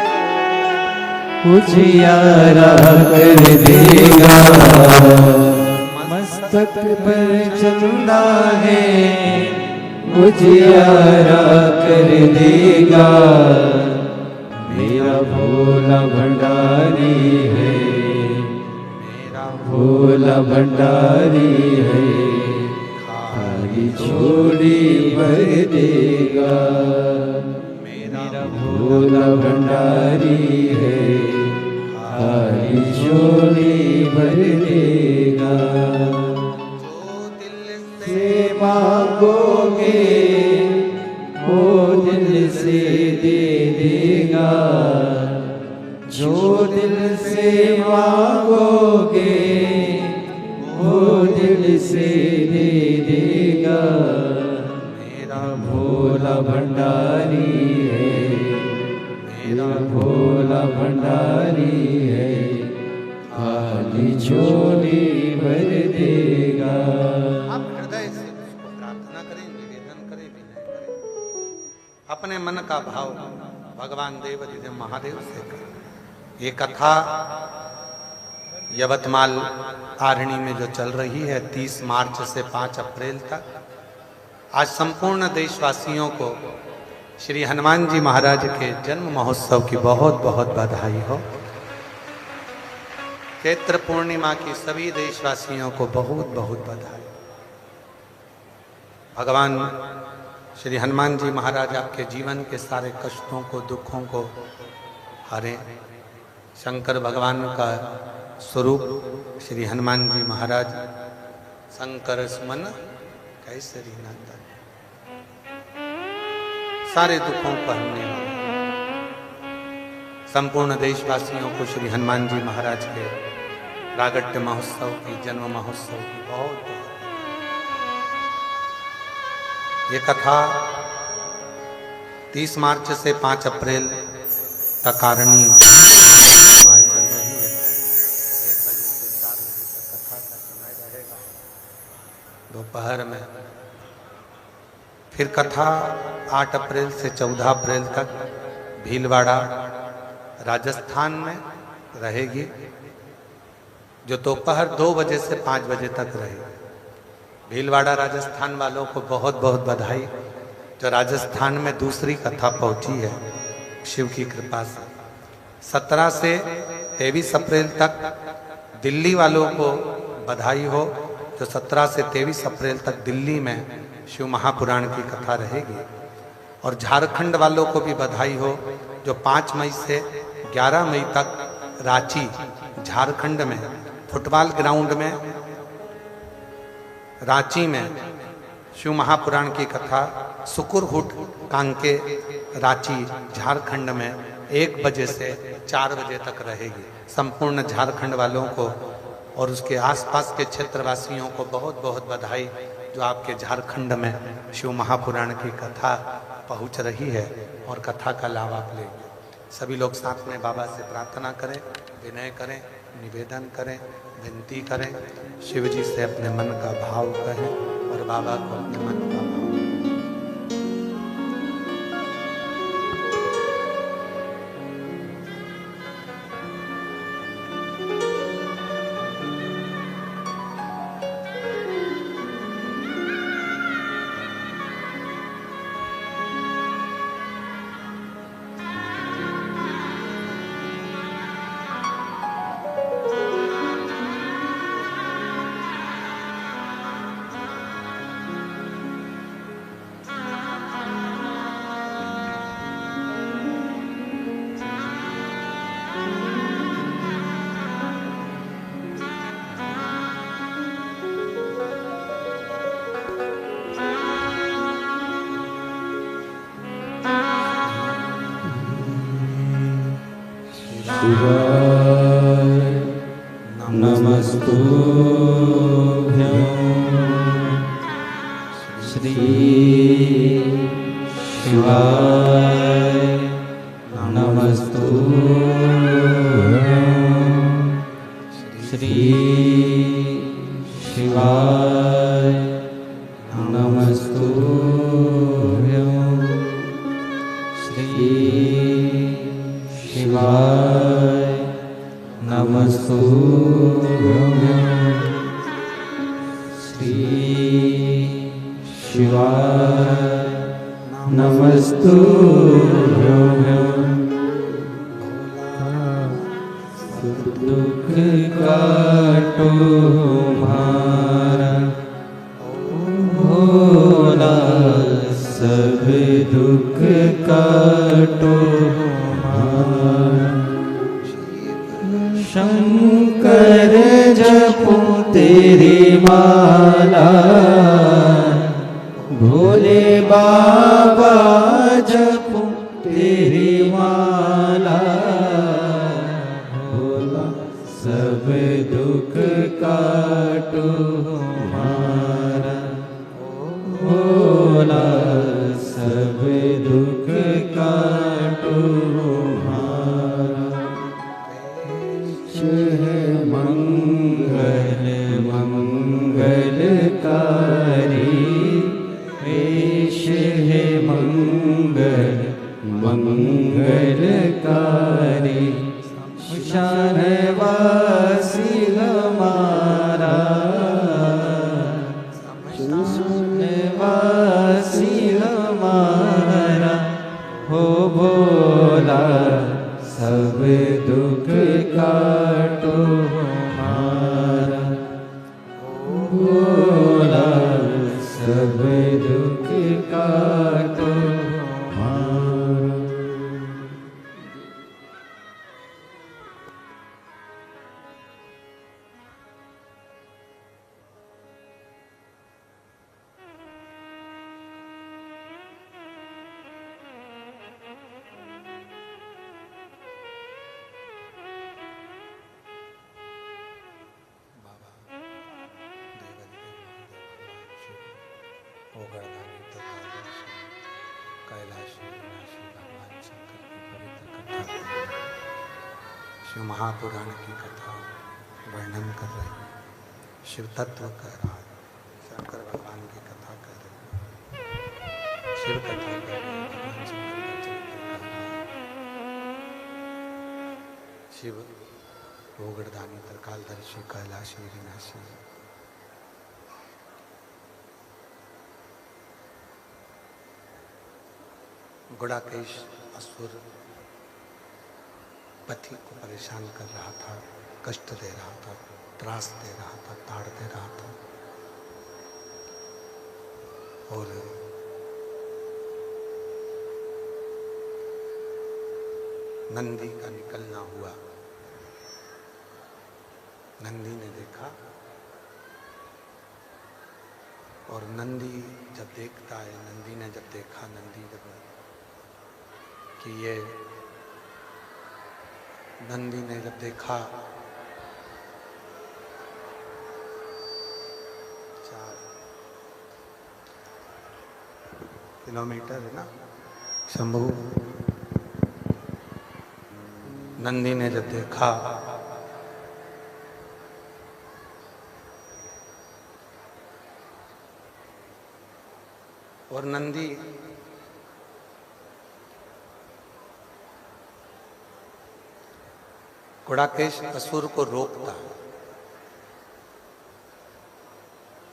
उजियारा कर देगा। मस्तक पर चंदा है उजियारा कर देगा। मेरा भोला भंडारी है, मेरा भोला भंडारी है, खाली झोली भर देगा। मेरा भोला भंडारी है, खाली झोली भर देगा। जो दिल से मांगोगे वो दिल से दे देगा। जो दिल से मांगोगे वो दिल से दे देगा। मेरा भोला भंडारी है, मेरा भोला भंडारी है, खाली झोली भर देगा। आप हृदय से उसको प्रार्थना करें, निवेदन करें, विनय करें। अपने मन का भाव भगवान देवाधिदेव महादेव से करें। ये कथा यवतमाल आरणी में जो चल रही है 30 मार्च से 5 अप्रैल तक, आज संपूर्ण देशवासियों को श्री हनुमान जी महाराज के जन्म महोत्सव की बहुत बहुत बधाई हो। चैत्र पूर्णिमा की सभी देशवासियों को बहुत बहुत बधाई। भगवान श्री हनुमान जी महाराज आपके जीवन के सारे कष्टों को, दुखों को हरें। शंकर भगवान का स्वरूप श्री हनुमान जी महाराज शंकर सुमन कैसरी नंदन, सारे दुखों को हरने वाले। संपूर्ण देशवासियों को श्री हनुमान जी महाराज के प्रागट्य महोत्सव की, जन्म महोत्सव की बहुत बहुत। ये कथा 30 मार्च से 5 अप्रैल तक आरणी चल रही है। 1 बजे से 4 बजे तक कथा का समय रहेगा दोपहर में। फिर कथा 8 अप्रैल से 14 अप्रैल तक भीलवाड़ा राजस्थान में रहेगी, जो दोपहर 2 बजे से 5 बजे तक रहेगी। भीलवाड़ा राजस्थान वालों को बहुत बहुत बधाई, जो राजस्थान में दूसरी कथा पहुंची है शिव की कृपा से। 17 से 23 अप्रैल तक दिल्ली वालों को बधाई हो, जो 17 से 23 अप्रैल तक दिल्ली में शिव महापुराण की कथा रहेगी। और झारखंड वालों को भी बधाई हो, जो 5 मई से 11 मई तक रांची झारखंड में फुटबॉल ग्राउंड में रांची में शिव महापुराण की कथा सुकुरहुट कांके रांची झारखंड में 1 बजे से 4 बजे तक रहेगी। संपूर्ण झारखंड वालों को और उसके आसपास के क्षेत्रवासियों को बहुत बहुत बधाई, जो आपके झारखंड में शिव महापुराण की कथा पहुंच रही है और कथा का लाभ आप लेंगे। सभी लोग साथ में बाबा से प्रार्थना करें, विनय करें, निवेदन करें, विनती करें, शिव जी से अपने मन का भाव कहें और बाबा को अपने मन का भाव। शिवाय नमस्तुभ्यं श्री शिवाय नमस्तुभ्यं श्री शिवाय नमस्तुभ्यं श्री शिवाय नमस्तुभ्यं श्री शिवाय नमस्तुभ्यं दुख काटो हमारा भोला, सब दुख काटो हमारा। शंकर जपो तेरी माला, भोले बाबा जपो तेरी माला, भोला सब दुख काटो हमारा, भोला सब दुख काटो हमारा। है मंगल मंगलकारी, वेश है मंगल मंगलकारी, शानवासी हमारा, शानवासी हमारा, हो भोला सब दुख काटो हमारा, भोला सब दुख काटो हमारा। शिव महापुराण की कथा वर्णन कर रहे हैं, शिव तत्व कह रहा है, शंकर भगवान की कथा कर रहे हैं, शिव कथा कर रहे हैं, भगवान शंकर का चरित्र कर रहा है। शिव भोगड़दानी त्रिकालदर्शी कैलाशी विनाशी, गुड़ाकेश असुर पति को परेशान कर रहा था, कष्ट दे रहा था, त्रास दे रहा था, ताड़ दे रहा था। और नंदी का निकलना हुआ। नंदी ने देखा, और नंदी जब देखता है, नंदी ने जब देखा, नंदी जब कि ये नंदी ने जब देखा 4 किलोमीटर है ना शंभू, नंदी ने जब देखा और नंदी गुड़ाकेश असुर को रोकता,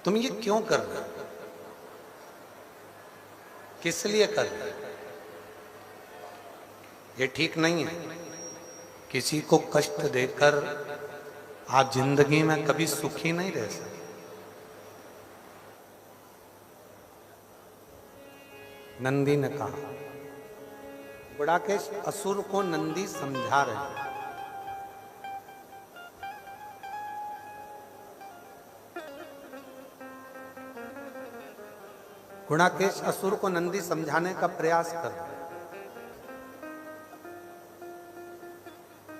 तुम ये क्यों कर रहे हो, किस लिए कर रहे हो, ये ठीक नहीं है। किसी को कष्ट देकर आप जिंदगी में कभी सुखी नहीं रह सकते। नंदी ने कहा, गुड़ाकेश असुर को नंदी समझा रहे, गुड़ाकेश असुर को नंदी समझाने का प्रयास कर रहे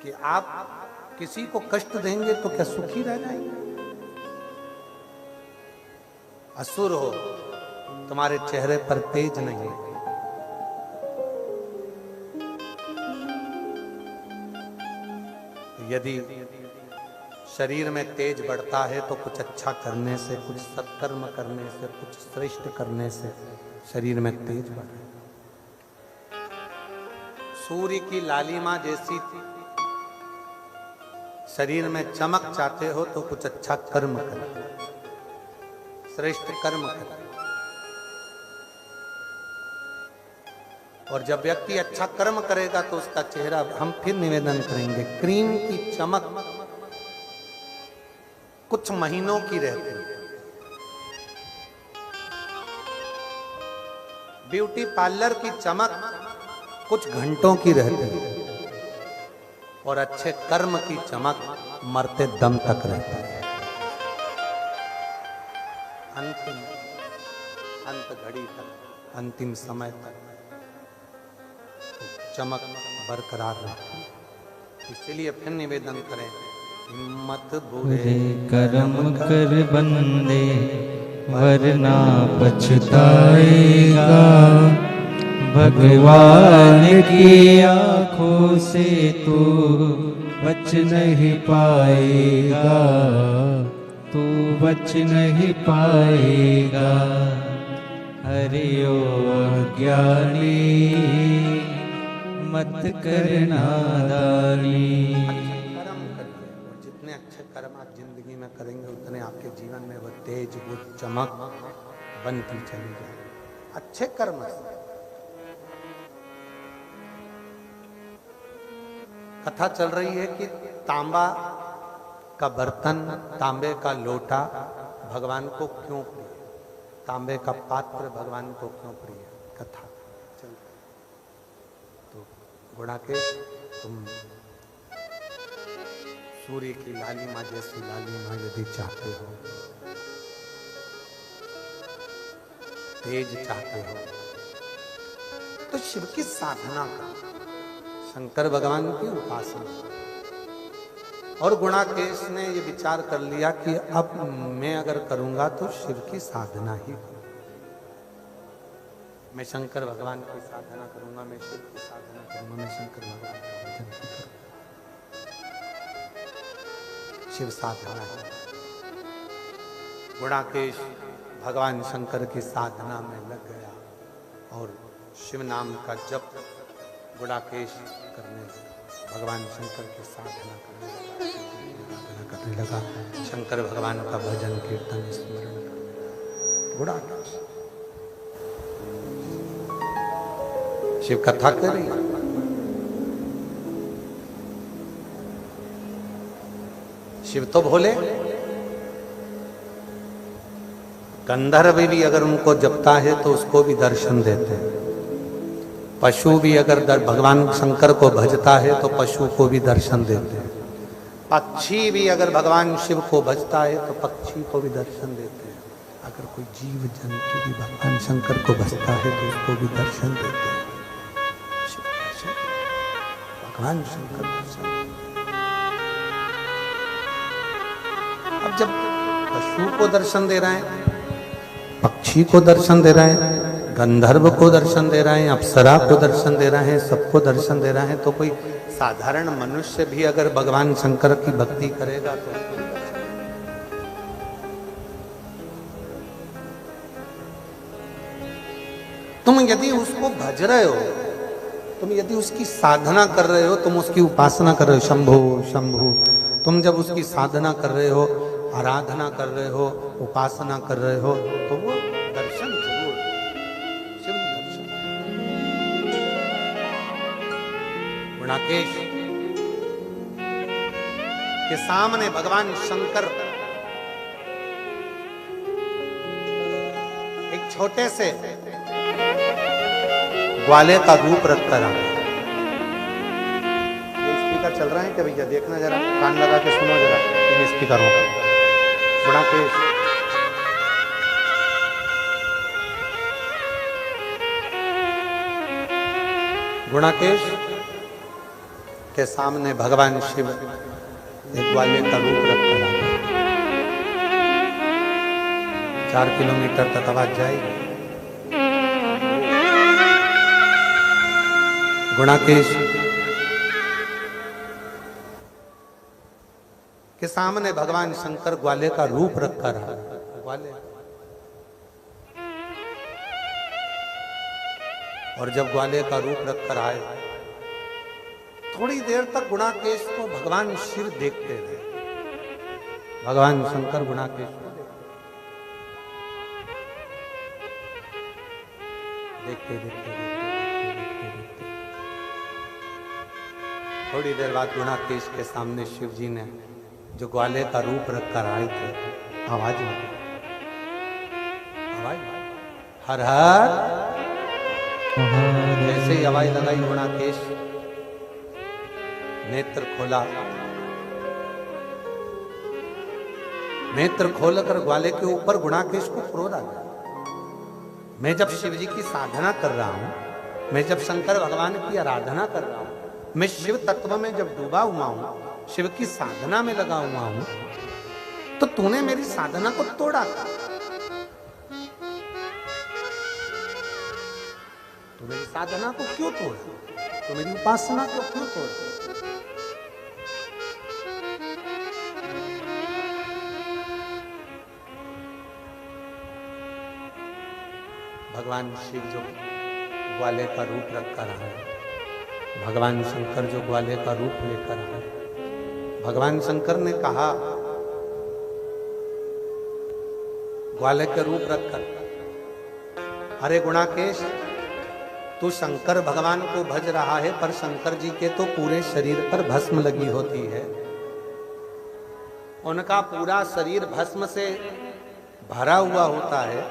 कि आप किसी को कष्ट देंगे तो क्या सुखी रह जाएंगे। असुर हो, तुम्हारे चेहरे पर तेज नहीं, यदि शरीर में तेज बढ़ता है तो कुछ अच्छा करने से, कुछ सत्कर्म करने से, कुछ श्रेष्ठ करने से शरीर में तेज बढ़े। सूर्य की लालिमा जैसी शरीर में चमक चाहते हो तो कुछ अच्छा कर्म करो, श्रेष्ठ कर्म करो। और जब व्यक्ति अच्छा कर्म करेगा तो उसका चेहरा, हम फिर निवेदन करेंगे, क्रीम की चमक कुछ महीनों की रहती है, ब्यूटी पार्लर की चमक कुछ घंटों की रहती है, और अच्छे कर्म की चमक मरते दम तक रहती है। अंत घड़ी तक, अंतिम समय तक चमक बरकरार रहती है। इसलिए फिर निवेदन करें, हिम्मत बुरे कर्म कर बंदे वरना पछताएगा, भगवान की आंखों से तू बच नहीं पाएगा, तू बच नहीं पाएगा। हरि ओ अज्ञानी मत करना दानी। कर्म करिए, और जितने अच्छे कर्म आप जिंदगी में करेंगे उतने आपके जीवन में वो तेज, वो चमक बनती चली जाएगी। अच्छे कर्म से कथा चल रही है कि तांबा का बर्तन, तांबे का लोटा भगवान को क्यों प्रिय, तांबे का पात्र भगवान को क्यों प्रिय, कथा चल रही। तो गुड़ाकेश, तुम सूर्य की लालिमा जैसी लालिमा यदि चाहते हो, तेज चाहते हो, तो शिव की साधना करो, शंकर भगवान की उपासना। और गुणाकेश ने ये विचार कर लिया कि अब मैं अगर करूंगा तो शिव की साधना ही करूंगा, मैं शंकर भगवान की साधना करूंगा, मैं शिव की साधना करूंगा, मैं शंकर भगवान का भजन करूंगा। शिव साधना है। गुणाकेश भगवान शंकर की साधना में लग गया और शिव नाम का जप गुड़ाकेश करने, भगवान शंकर की साधना करने लगा, शंकर भगवान का भजन कीर्तन स्मरण करने। गुड़ाकेश शिव कथा करी, शिव तो भोले, गंधर्व भी अगर उनको जपता है तो उसको भी दर्शन देते हैं, पशु भी अगर भगवान शंकर को भजता है तो पशु को भी दर्शन देते हैं, पक्षी भी अगर भगवान शिव को भजता है तो पक्षी को भी दर्शन देते हैं, अगर कोई जीव जंतु भी भगवान शंकर को भजता है तो उसको भी दर्शन देते हैं। भगवान शंकर प्रसन्न। अब जब पशु को दर्शन दे रहे हैं, पक्षी को दर्शन दे रहे हैं, गंधर्व को दर्शन दे रहे हैं, अप्सरा को दर्शन दे रहे हैं, सबको दर्शन दे रहे हैं, तो कोई साधारण मनुष्य भी अगर भगवान शंकर की भक्ति करेगा तो तुम यदि उसको भज रहे हो, तुम यदि उसकी साधना कर रहे हो, तुम उसकी उपासना कर रहे हो, शंभो शंभो, तुम जब उसकी साधना कर रहे हो, आराधना कर रहे हो, उपासना कर रहे हो, तो वो दर्शन जरूर, शिव दर्शन। गुणाकेश के सामने भगवान शंकर एक छोटे से ग्वाले का रूप रखकर आए। ये स्पीकर चल रहा है क्या भैया? देखना जरा, कान लगा के सुनो जरा इन स्पीकरों को। गुणाकेश गुणाकेश के सामने भगवान शिव एक ग्वाले का रूप रखकर आए। 4 किलोमीटर तक आवाज जाएगी। गुणाकेश के सामने भगवान शंकर ग्वाले का रूप रखकर आए। ग्वाले, और जब ग्वाले का रूप रखकर आए, थोड़ी देर तक गुणाकेश को भगवान शिव देखते रहे। भगवान शंकर गुणाकेश को देखते देखते थोड़ी देर बाद गुणाकेश के सामने शिव जी ने जो ग्वाले का रूप रखकर आए थे, आवाज लगी, आवाज हर हर। जैसे ही आवाज लगाई, गुणाकेश नेत्र खोला, नेत्र खोलकर ग्वाले के ऊपर गुणाकेश को क्रोध आ गया। मैं जब शिव जी की साधना कर रहा हूं, मैं जब शंकर भगवान की आराधना कर रहा हूं, मैं शिव तत्व में जब डूबा हुआ हूं, शिव की साधना में लगा हुआ हूं, तो तूने मेरी साधना को तोड़ा। तू मेरी साधना को क्यों तोड़ा? तो मेरी उपासना को क्यों तोड़ा? भगवान शिव जो ग्वाले का रूप रखकर आए, भगवान शंकर जो ग्वाले का रूप लेकर आए, भगवान शंकर ने कहा ग्वाले का रूप रखकर, अरे गुणाकेश, तू शंकर भगवान को भज रहा है, पर शंकर जी के तो पूरे शरीर पर भस्म लगी होती है। उनका पूरा शरीर भस्म से भरा हुआ होता है।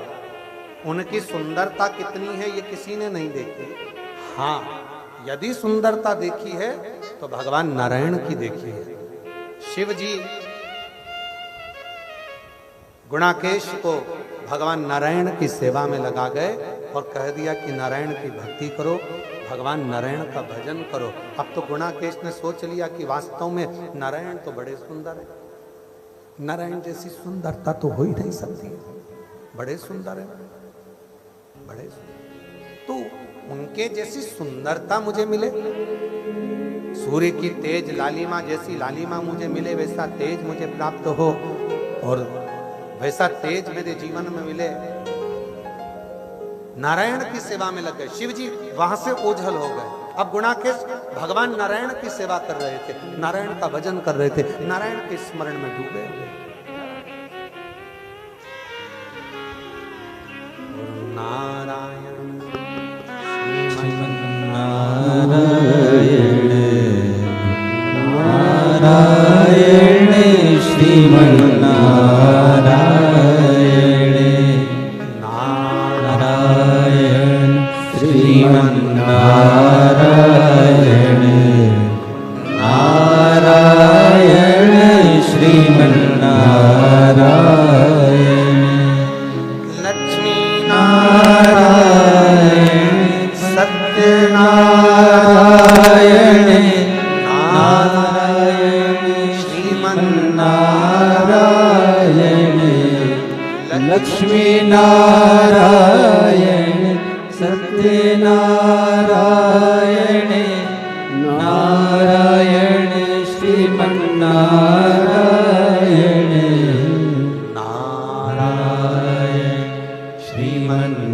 उनकी सुंदरता कितनी है ये किसी ने नहीं देखी। हाँ, यदि सुंदरता देखी है तो भगवान नारायण की देखी है। शिव जी गुणाकेश को भगवान नारायण की सेवा में लगा गए और कह दिया कि नारायण की भक्ति करो, भगवान नारायण का भजन करो। अब तो गुणाकेश ने सोच लिया कि वास्तव में नारायण तो बड़े सुंदर है, नारायण जैसी सुंदरता तो हो ही नहीं सकती, बड़े सुंदर है, बड़े सुंदर। तो उनके जैसी सुंदरता मुझे मिले, सूर्य की तेज लालिमा जैसी लालिमा मुझे मिले, वैसा तेज मुझे प्राप्त हो और वैसा तेज मेरे जीवन में मिले। नारायण की सेवा में लग गए। शिव जी वहां से ओझल हो गए। अब गुणाकेश भगवान नारायण की सेवा कर रहे थे, नारायण का भजन कर रहे थे, नारायण के स्मरण में डूबे हुए। नारायण नारायण श्रीमन्नारायण, नारायण श्रीमन्नारायण, नारायण श्रीमन्नारायण, लक्ष्मी नारायण सत्यनारायण, लक्ष्मी नारायण सत्यनारायण नारायण श्रीमन्नारायण नारायण श्रीमन्नारायण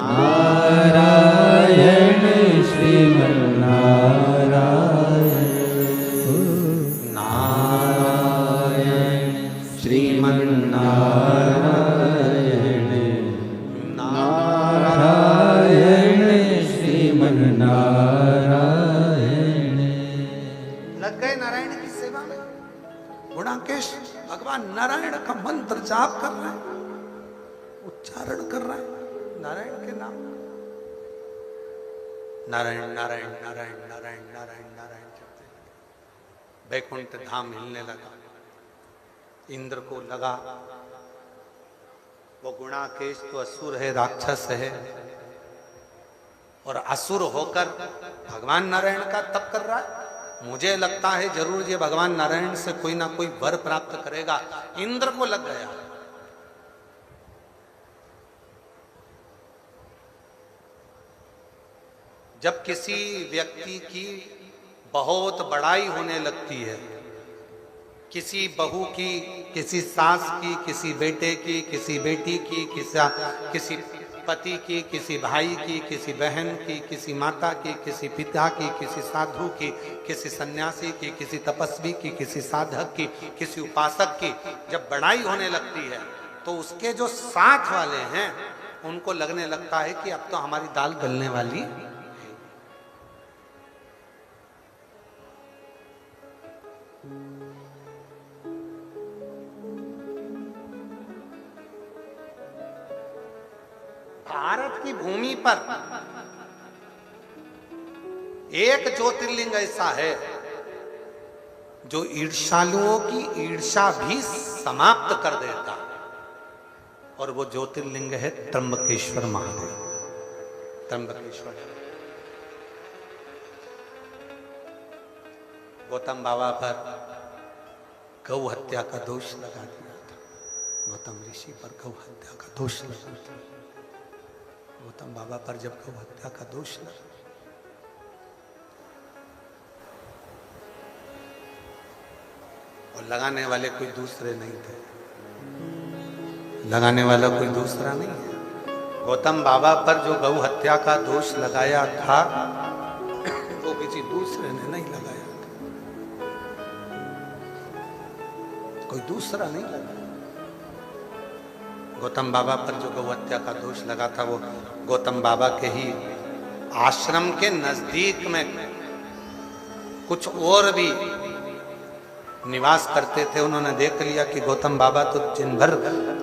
नारायण श्रीमन्नारायण नारायण श्रीमन्नारायण नारायण श्रीमन्नारायण। लग गए नारायण की सेवा में। गुणाकेश भगवान नारायण का मंत्र जाप कर रहा है, उच्चारण कर रहा है नारायण के नाम। नारायण नारायण नारायण नारायण नारायण नारायण जपते वैकुंठ धाम हिलने लगा। इंद्र को लगा वो गुणाकेश तो असुर है, राक्षस है, और असुर होकर भगवान नारायण का तप कर रहा है। मुझे लगता है जरूर ये भगवान नारायण से कोई ना कोई वर प्राप्त करेगा। इंद्र को लग गया। जब किसी व्यक्ति की बहुत बड़ाई होने लगती है, किसी बहू की, किसी सास की, किसी बेटे की, किसी बेटी की, किसी पति की, किसी भाई की, किसी बहन की, किसी माता की, किसी पिता की, किसी साधु की, किसी सन्यासी की, किसी तपस्वी की, किसी साधक की, किसी उपासक की, जब बड़ाई होने लगती है तो उसके जो साथ वाले हैं उनको लगने लगता है कि अब तो हमारी दाल गलने वाली। भारत की भूमि पर एक ज्योतिर्लिंग ऐसा है जो ईर्ष्यालुओं की ईर्ष्या भी समाप्त कर देता, और वो ज्योतिर्लिंग है त्र्यंबकेश्वर महादेव। त्र्यंबकेश्वर गौतम बाबा पर गौ हत्या का दोष लगा दिया था। गौतम ऋषि पर गौ हत्या का दोष लगा था। गौतम बाबा पर जब गौ हत्या का दोष लगा, और लगाने वाले कोई दूसरे नहीं थे, लगाने वाला कोई दूसरा नहीं है। गौतम बाबा पर जो गौ हत्या का दोष लगाया था वो किसी दूसरे ने नहीं लगाया था, कोई दूसरा नहीं लगाया। गौतम बाबा पर जो गौ हत्या का दोष लगा था वो गौतम बाबा के ही आश्रम के नजदीक में कुछ और भी निवास करते थे। उन्होंने देख लिया कि गौतम बाबा तो दिन भर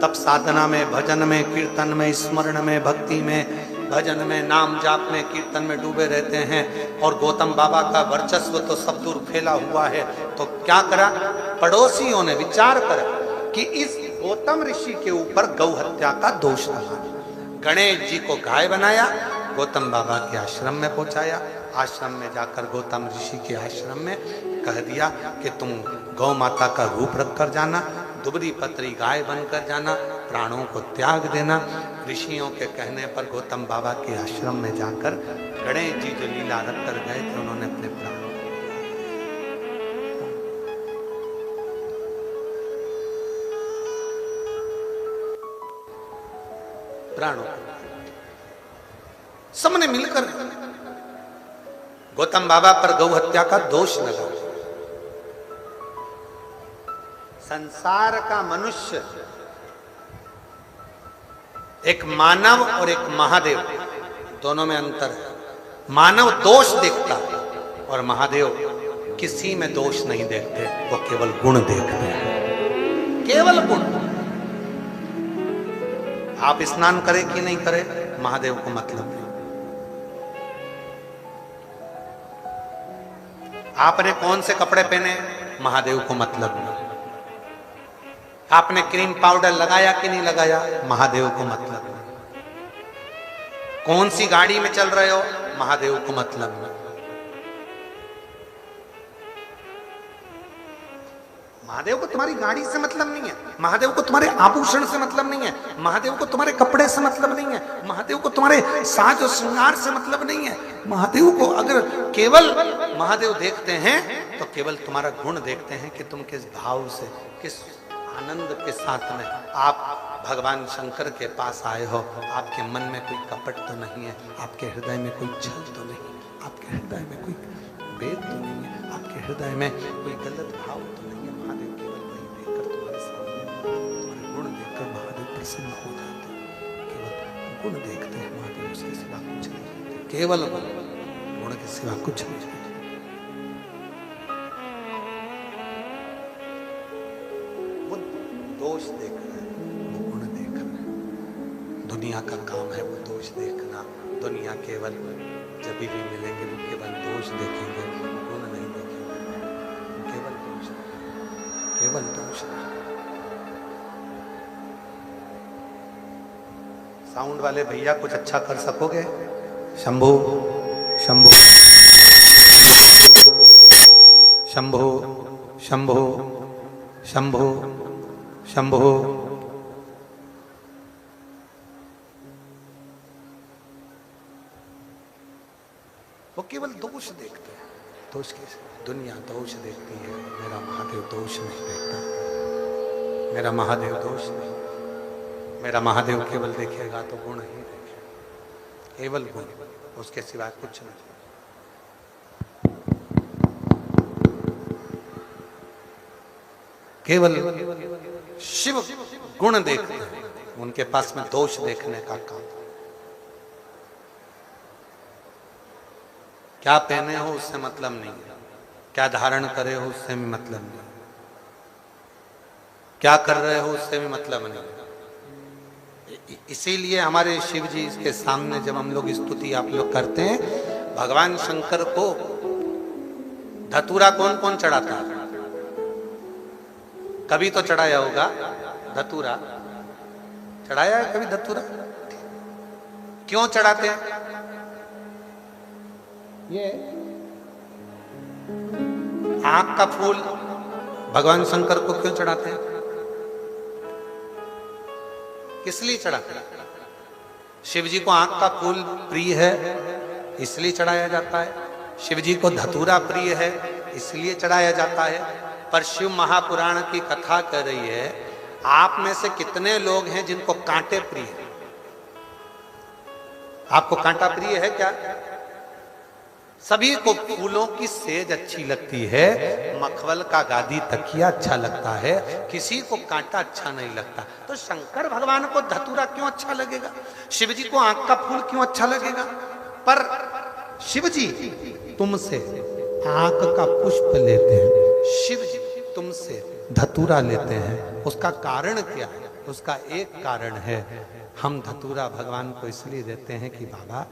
तप साधना में, भजन में, कीर्तन में, स्मरण में, भक्ति में, भजन में, नाम जाप में, कीर्तन में डूबे रहते हैं, और गौतम बाबा का वर्चस्व तो सब दूर फैला हुआ है। तो क्या करा, पड़ोसियों ने विचार करा कि इस गौतम ऋषि के ऊपर गौ हत्या का दोष लगा। गणेश जी को गाय बनाया, गौतम बाबा के आश्रम में पहुंचाया। आश्रम में जाकर गौतम ऋषि के आश्रम में कह दिया कि तुम गौ माता का रूप रख कर जाना, दुबरी पतरी गाय बनकर जाना, प्राणों को त्याग देना। ऋषियों के कहने पर गौतम बाबा के आश्रम में जाकर गणेश जी जो लीला रख कर गए थे, उन्होंने अपने प्राणों सबने मिलकर गौतम बाबा पर गौ हत्या का दोष लगा। संसार का मनुष्य, एक मानव और एक महादेव, दोनों में अंतर है। मानव दोष देखता है और महादेव किसी में दोष नहीं देखते, वो केवल गुण देखते हैं, केवल गुण। आप स्नान करें कि नहीं करें, महादेव को मतलब नहीं। आपने कौन से कपड़े पहने, महादेव को मतलब नहीं। आपने क्रीम पाउडर लगाया कि नहीं लगाया, महादेव को मतलब नहीं। कौन सी गाड़ी में चल रहे हो, महादेव को मतलब नहीं। महादेव को तुम्हारी गाड़ी से मतलब नहीं है, महादेव को तुम्हारे आभूषण से मतलब नहीं है, महादेव को तुम्हारे कपड़े से मतलब नहीं है, महादेव को तुम्हारे साज और श्रृंगार से मतलब नहीं है। महादेव को अगर केवल महादेव देखते हैं तो केवल तुम्हारा गुण देखते हैं कि तुम किस भाव से, किस आनंद के साथ में आप भगवान शंकर के पास आए हो। आपके मन में कोई कपट तो नहीं है, आपके हृदय में कोई छल तो नहीं, आपके हृदय में कोई भेद तो नहीं है, आपके हृदय में कोई गलत भाव तो नहीं है। महादेव केवल वही देखकर तुम्हारे सामने, तुम्हारे गुण देखकर महादेव प्रसन्न हो जाते हैं। केवल गुण देखते हैं महादेव, उसके सिवा कुछ नहीं देखते, केवल गुण के सिवा कुछ नहीं देखते। वो दोष देख रहे हैं, वो गुण देख रहे हैं। दुनिया का काम है वो दोष देखना। दुनिया केवल जब भी मिलेंगे वो केवल दोष देखेंगे, गुण नहीं देखेंगे, केवल दोष, केवल दोष। साउंड वाले भैया कुछ अच्छा कर सकोगे? शंभू शंभू शंभू शंभू शंभू शंभू। वो केवल दोष देखते हैं, दोष के दुनिया दोष देखती है, मेरा महादेव दोष नहीं देखता, मेरा महादेव दोष नहीं, मेरा महादेव केवल देखेगा तो गुण ही देखेगा, केवल गुण, उसके सिवा कुछ नहीं। केवल शिव गुण देखते हैं, उनके पास में दोष देखने का काम। क्या पहने हो उससे मतलब नहीं है, क्या धारण करे हो उससे भी मतलब नहीं, क्या कर रहे हो उससे भी मतलब नहीं। इसीलिए हमारे शिव जी के सामने जब हम लोग स्तुति आप लोग करते हैं, भगवान शंकर को धतूरा कौन कौन चढ़ाता है? कभी तो चढ़ाया होगा धतूरा, चढ़ाया है कभी धतूरा? क्यों चढ़ाते हैं? ये आंख का फूल भगवान शंकर को क्यों चढ़ाते हैं? किस लिए चढ़ाते हैं? शिव जी को आंख का फूल प्रिय है इसलिए चढ़ाया जाता है, शिव जी को धतूरा प्रिय है इसलिए चढ़ाया जाता है। पर शिव महापुराण की कथा कर रही है, आप में से कितने लोग हैं जिनको कांटे प्रिय है? आपको कांटा प्रिय है क्या? सभी को फूलों की सेज अच्छी लगती है, मखमल का गादी तकिया अच्छा लगता है, किसी को कांटा अच्छा नहीं लगता। तो शंकर भगवान को धतूरा क्यों अच्छा लगेगा? शिव जी को आंख का फूल क्यों अच्छा लगेगा? पर शिव जी तुमसे आंख का पुष्प लेते हैं, शिव जी तुमसे धतूरा लेते हैं। उसका कारण क्या है? उसका एक कारण है, हम धतूरा भगवान को इसलिए देते हैं कि बाबा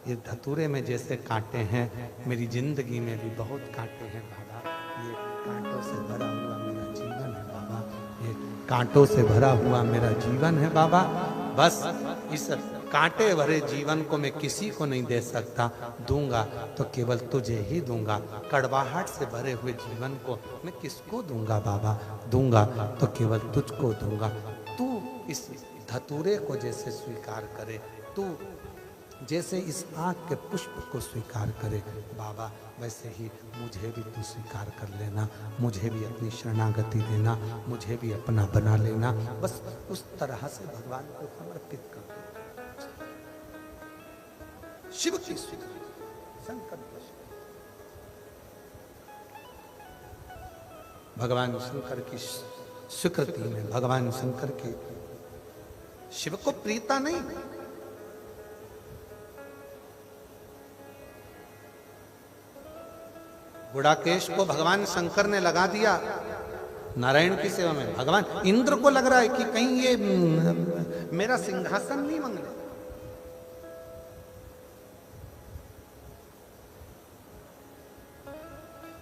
ये धतूरे में जैसे कांटे हैं, मेरी जिंदगी में भी बहुत कांटे हैं बाबा, ये कांटों से भरा हुआ मेरा जीवन है बाबा, ये कांटों से भरा हुआ मेरा जीवन है बाबा। बस इस कांटे भरे जीवन को मैं किसी को नहीं दे सकता, दूंगा तो केवल तुझे ही दूंगा। कड़वाहट से भरे हुए जीवन को मैं किसको दूंगा बाबा? दूंगा तो केवल तुझको दूंगा। तू इस धतूरे को जैसे स्वीकार करे, तू जैसे इस आँख के पुष्प को स्वीकार करे बाबा, वैसे ही मुझे भी तू स्वीकार कर लेना, मुझे भी अपनी शरणागति देना, मुझे भी अपना बना लेना। बस उस तरह से भगवान को समर्पित कर दो। शिव की संकल्प, भगवान शंकर की स्वीकृति में, भगवान शंकर के शिव को प्रीता नहीं, गुड़ाकेश को भगवान शंकर ने लगा दिया नारायण की सेवा में। भगवान इंद्र को लग रहा है कि कहीं ये मेरा सिंहासन नहीं मांगने।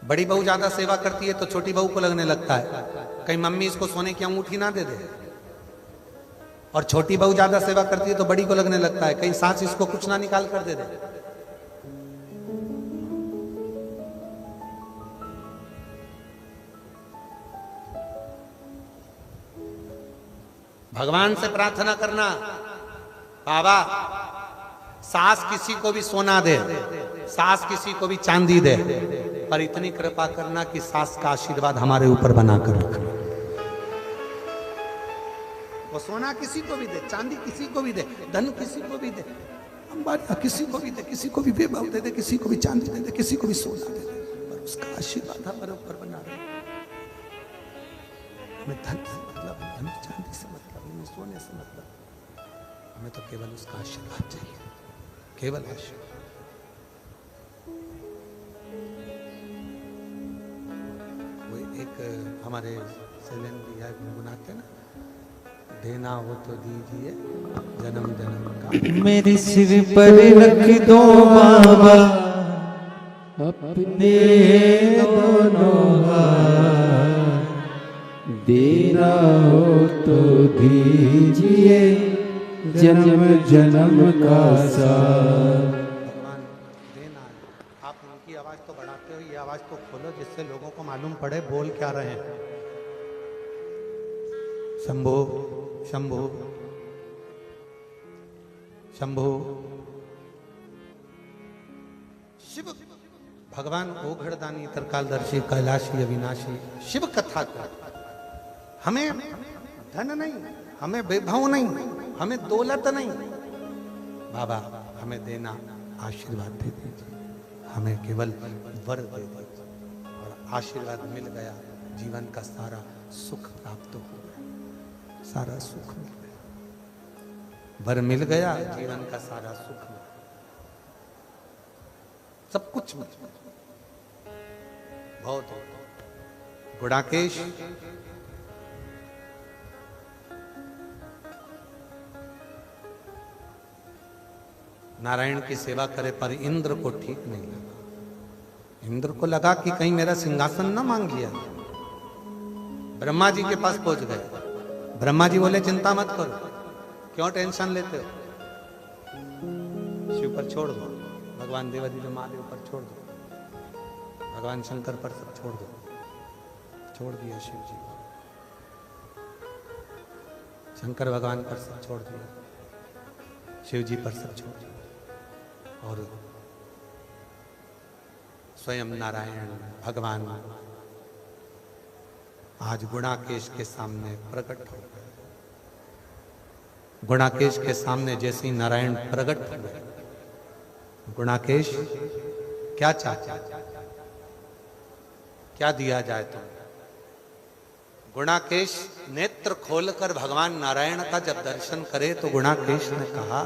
बड़ी बहू ज्यादा सेवा करती है तो छोटी बहू को लगने लगता है कहीं मम्मी इसको सोने की अंगूठी ना दे दे, और छोटी बहू ज्यादा सेवा करती है तो बड़ी को लगने लगता है कहीं सास इसको कुछ ना निकाल कर दे दे। भगवान से प्रार्थना करना, बाबा सास किसी को भी सोना दे, सास किसी को भी चांदी दे, पर इतनी कृपा करना कि सास का आशीर्वाद हमारे ऊपर बनाकर रखना। वो सोना किसी को भी दे, चांदी किसी को भी दे, धन किसी को भी दे, अंबानी किसी को भी दे, किसी को भी बेबाव दे दे, किसी को भी चांदी दे दे, किसी को भी सोना दे दे, पर उसका आशीर्वाद हमारे ऊपर बना रहे। हमें धन से मतलब, हमें चांदी से मतलब, हमें सोने से मतलब, हमें तो केवल उसका आशीर्वाद चाहिए, केवल आशीर्वाद। वो एक हमारे सैलन भैया गुनगुनाते ना, देना हो तो दीजिए जन्म जन्म का, मेरी सिर पर रख दो बाबा अपने दोनों हाथ, देना हो तो दीजिए जन्म जन्म का साथ। भगवान देना है। आप उनकी आवाज तो बढ़ाते हो, ये आवाज तो खोलो जिससे लोगों को मालूम पड़े बोल क्या रहे हैं। शंभो शंभो शंभो। शिव भगवान ओघड़दानी तरकालदर्शी कैलाशी अविनाशी शिव कथा को, हमें धन नहीं, हमें वैभव नहीं, हमें दौलत नहीं, बाबा हमें देना आशीर्वाद दे दीजिए, हमें केवल वर दे दीजिए, और आशीर्वाद मिल गया, जीवन का सारा सुख प्राप्त हो गया, सारा सुख मिल गया, वर मिल गया, जीवन का सारा सुख मिल गया, सब कुछ मिल गया। बहुत गुड़ाकेश नारायण की सेवा करे, पर इंद्र को ठीक नहीं लगा। इंद्र को लगा कि कहीं मेरा सिंहासन ना मांग लिया। ब्रह्मा जी के पास पहुंच गए। ब्रह्मा जी बोले चिंता मत करो, क्यों टेंशन लेते हो, शिव पर छोड़ दो, भगवान देवादिदेव महादेव पर छोड़ दो, भगवान शंकर पर सब छोड़ दो। छोड़ दिया शिव जी, शंकर भगवान पर सब छोड़ दिया, शिव जी पर सब छोड़ दिया, और स्वयं नारायण भगवान आज गुणाकेश के सामने प्रकट हो गए। गुणाकेश के सामने जैसे ही नारायण प्रकट हुए, गुणाकेश क्या चाहते, क्या दिया जाए तुम? गुणाकेश नेत्र खोलकर भगवान नारायण का जब दर्शन करे तो गुणाकेश ने कहा,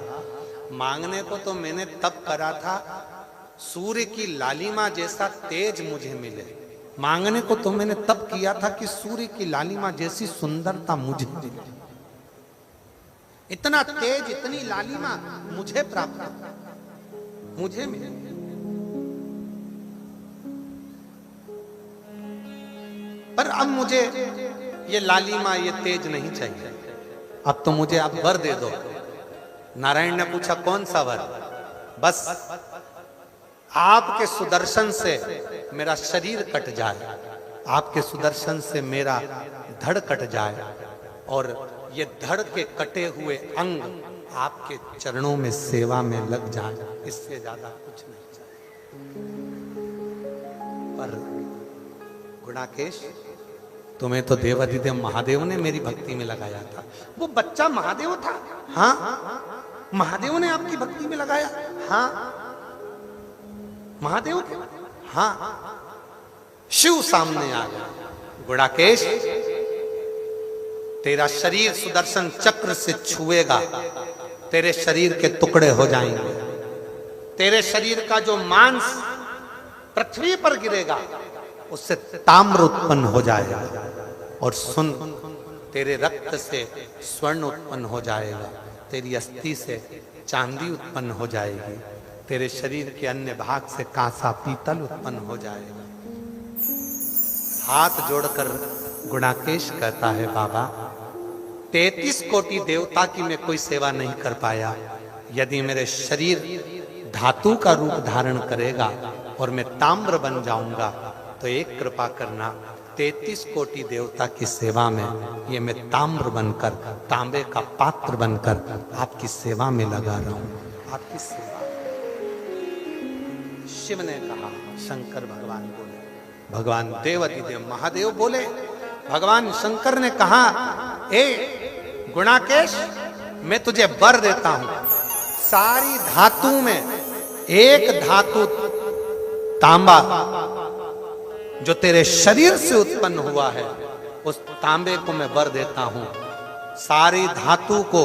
मांगने को तो मैंने तब करा था सूर्य की लालिमा जैसा तेज मुझे मिले, मांगने को तो मैंने तब किया था कि सूर्य की लालिमा जैसी सुंदरता मुझे मिले, इतना तेज इतनी लालिमा मुझे प्राप्त, मुझे मिले। पर अब मुझे ये लालिमा ये तेज नहीं चाहिए, अब तो मुझे आप वर दे दो। नारायण ने पूछा कौन सा वर? बस आपके सुदर्शन से मेरा शरीर कट जाए, आपके सुदर्शन से मेरा धड़ कट जाए, और ये धड़ के कटे हुए अंग आपके चरणों में सेवा में लग जाए, इससे ज्यादा कुछ नहीं चाहिए। पर गुणाकेश, तुम्हें तो देवादिदेव महादेव ने मेरी भक्ति में लगाया था। वो बच्चा महादेव था, हाँ, महादेव ने आपकी भक्ति में लगाया, हाँ, महादेव थे, हाँ। शिव सामने आ गया, गुणाकेश तेरा शरीर सुदर्शन चक्र से छुएगा, तेरे शरीर के टुकड़े हो जाएंगे, तेरे शरीर का जो मांस पृथ्वी पर गिरेगा उससे ताम्र उत्पन्न हो जाएगा, और सुन, तेरे रक्त से स्वर्ण उत्पन्न हो जाएगा, तेरी अस्थि से चांदी उत्पन्न हो जाएगी, तेरे शरीर के अन्य भाग से कांसा पीतल उत्पन्न हो जाएगा। हाथ जोड़कर गुणाकेश कहता है, बाबा 33 कोटि देवता की मैं कोई सेवा नहीं कर पाया, यदि मेरे शरीर धातु का रूप धारण करेगा और मैं ताम्र बन जाऊंगा तो एक कृपा करना, 33 कोटि देवता की सेवा में ये मैं ताम्र बनकर, तांबे का पात्र बनकर आपकी सेवा में लगा रहा हूं, आपकी सेवा। शिव ने कहा, शंकर भगवान बोले, भगवान देवाधिदेव महादेव बोले, भगवान शंकर ने कहा, ए गुणाकेश, मैं तुझे वर देता हूं, सारी धातु में एक धातु तांबा जो तेरे शरीर से उत्पन्न हुआ है, उस तांबे को मैं वर देता हूं। सारी धातु को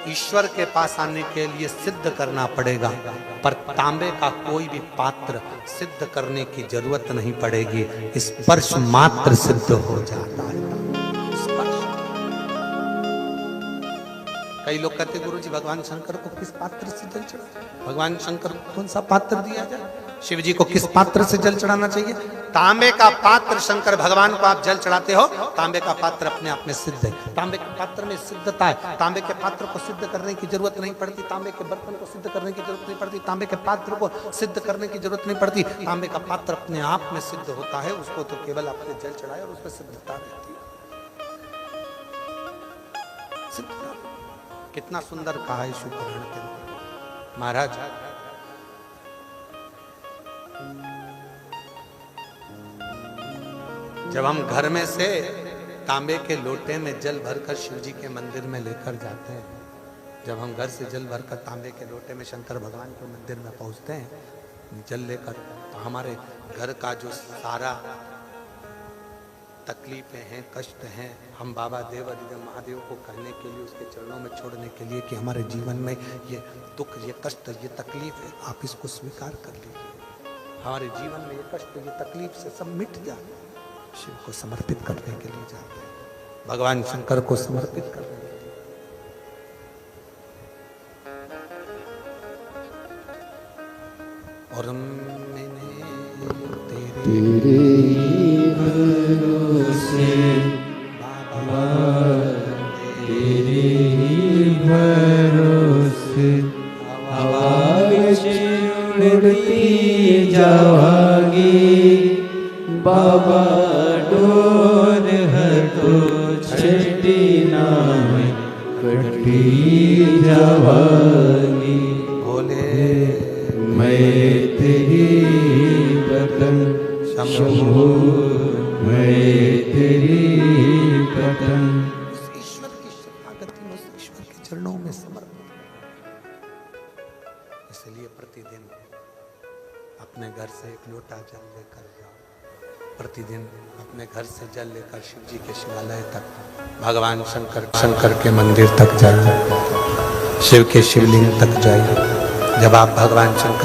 ईश्वर के पास आने के लिए सिद्ध करना पड़ेगा, पर तांबे का कोई भी पात्र सिद्ध करने की जरूरत नहीं पड़ेगी, स्पर्श मात्र सिद्ध हो जाता है। कई लोग कहते गुरु जी भगवान शंकर को किस पात्र से जल चढ़ाए, भगवान शंकर को कौन सा पात्र दिया जाए, शिव जी को किस पात्र से जल चढ़ाना चाहिए? तांबे का पात्र शंकर भगवान को आप जल चढ़ाते हो, तांबे का पात्र अपने आप में सिद्ध है, तांबे के पात्र में सिद्धता है, तांबे के पात्र को सिद्ध करने की जरूरत नहीं पड़ती, तांबे के बर्तन को सिद्ध करने की जरूरत नहीं पड़ती, तांबे के पात्र को सिद्ध करने की जरूरत नहीं पड़ती, तांबे का पात्र अपने आप में सिद्ध होता है, उसको तो केवल अपने जल चढ़ाए और उसमें सिद्धता रहती है। सिद्धता कितना सुंदर कहा है शिव पुराण के अंदर महाराज। जब हम घर में से तांबे के लोटे में जल भरकर शिव जी के मंदिर में लेकर जाते हैं, जब हम घर से जल भरकर तांबे के लोटे में शंकर भगवान के मंदिर में पहुंचते हैं जल लेकर, तो हमारे घर का जो सारा तकलीफें हैं, कष्ट हैं, हम बाबा देवाधिदेव महादेव को कहने के लिए, उसके चरणों में छोड़ने के लिए कि हमारे जीवन में ये दुख, ये कष्ट, ये तकलीफ है, आप इसको स्वीकार कर लीजिए, हमारे जीवन में ये कष्ट, ये तकलीफ से सब मिट जाए। शिव को समर्पित करने के लिए जाते हैं, भगवान शंकर को समर्पित करने के लिए। और मैंने तेरे भरोसे बाबा, तेरे भरोसे आवाज़ उड़ती जावागी, बाबा डोर हटो छठी नाम कटी जावागी। बोले मैं तेरी बतन शंभु, मैं तेरी बतन। ईश्वर की शरणागति में, ईश्वर के चरणों में समर्पित। इसलिए प्रतिदिन अपने घर से एक लोटा जल लेकर जाओ, प्रतिदिन अपने घर से जल लेकर शिव जी के शिवालय तक, भगवान शंकर के मंदिर तक जाइए, शिव के शिवलिंग तक जाइए। जब आप भगवान शंकर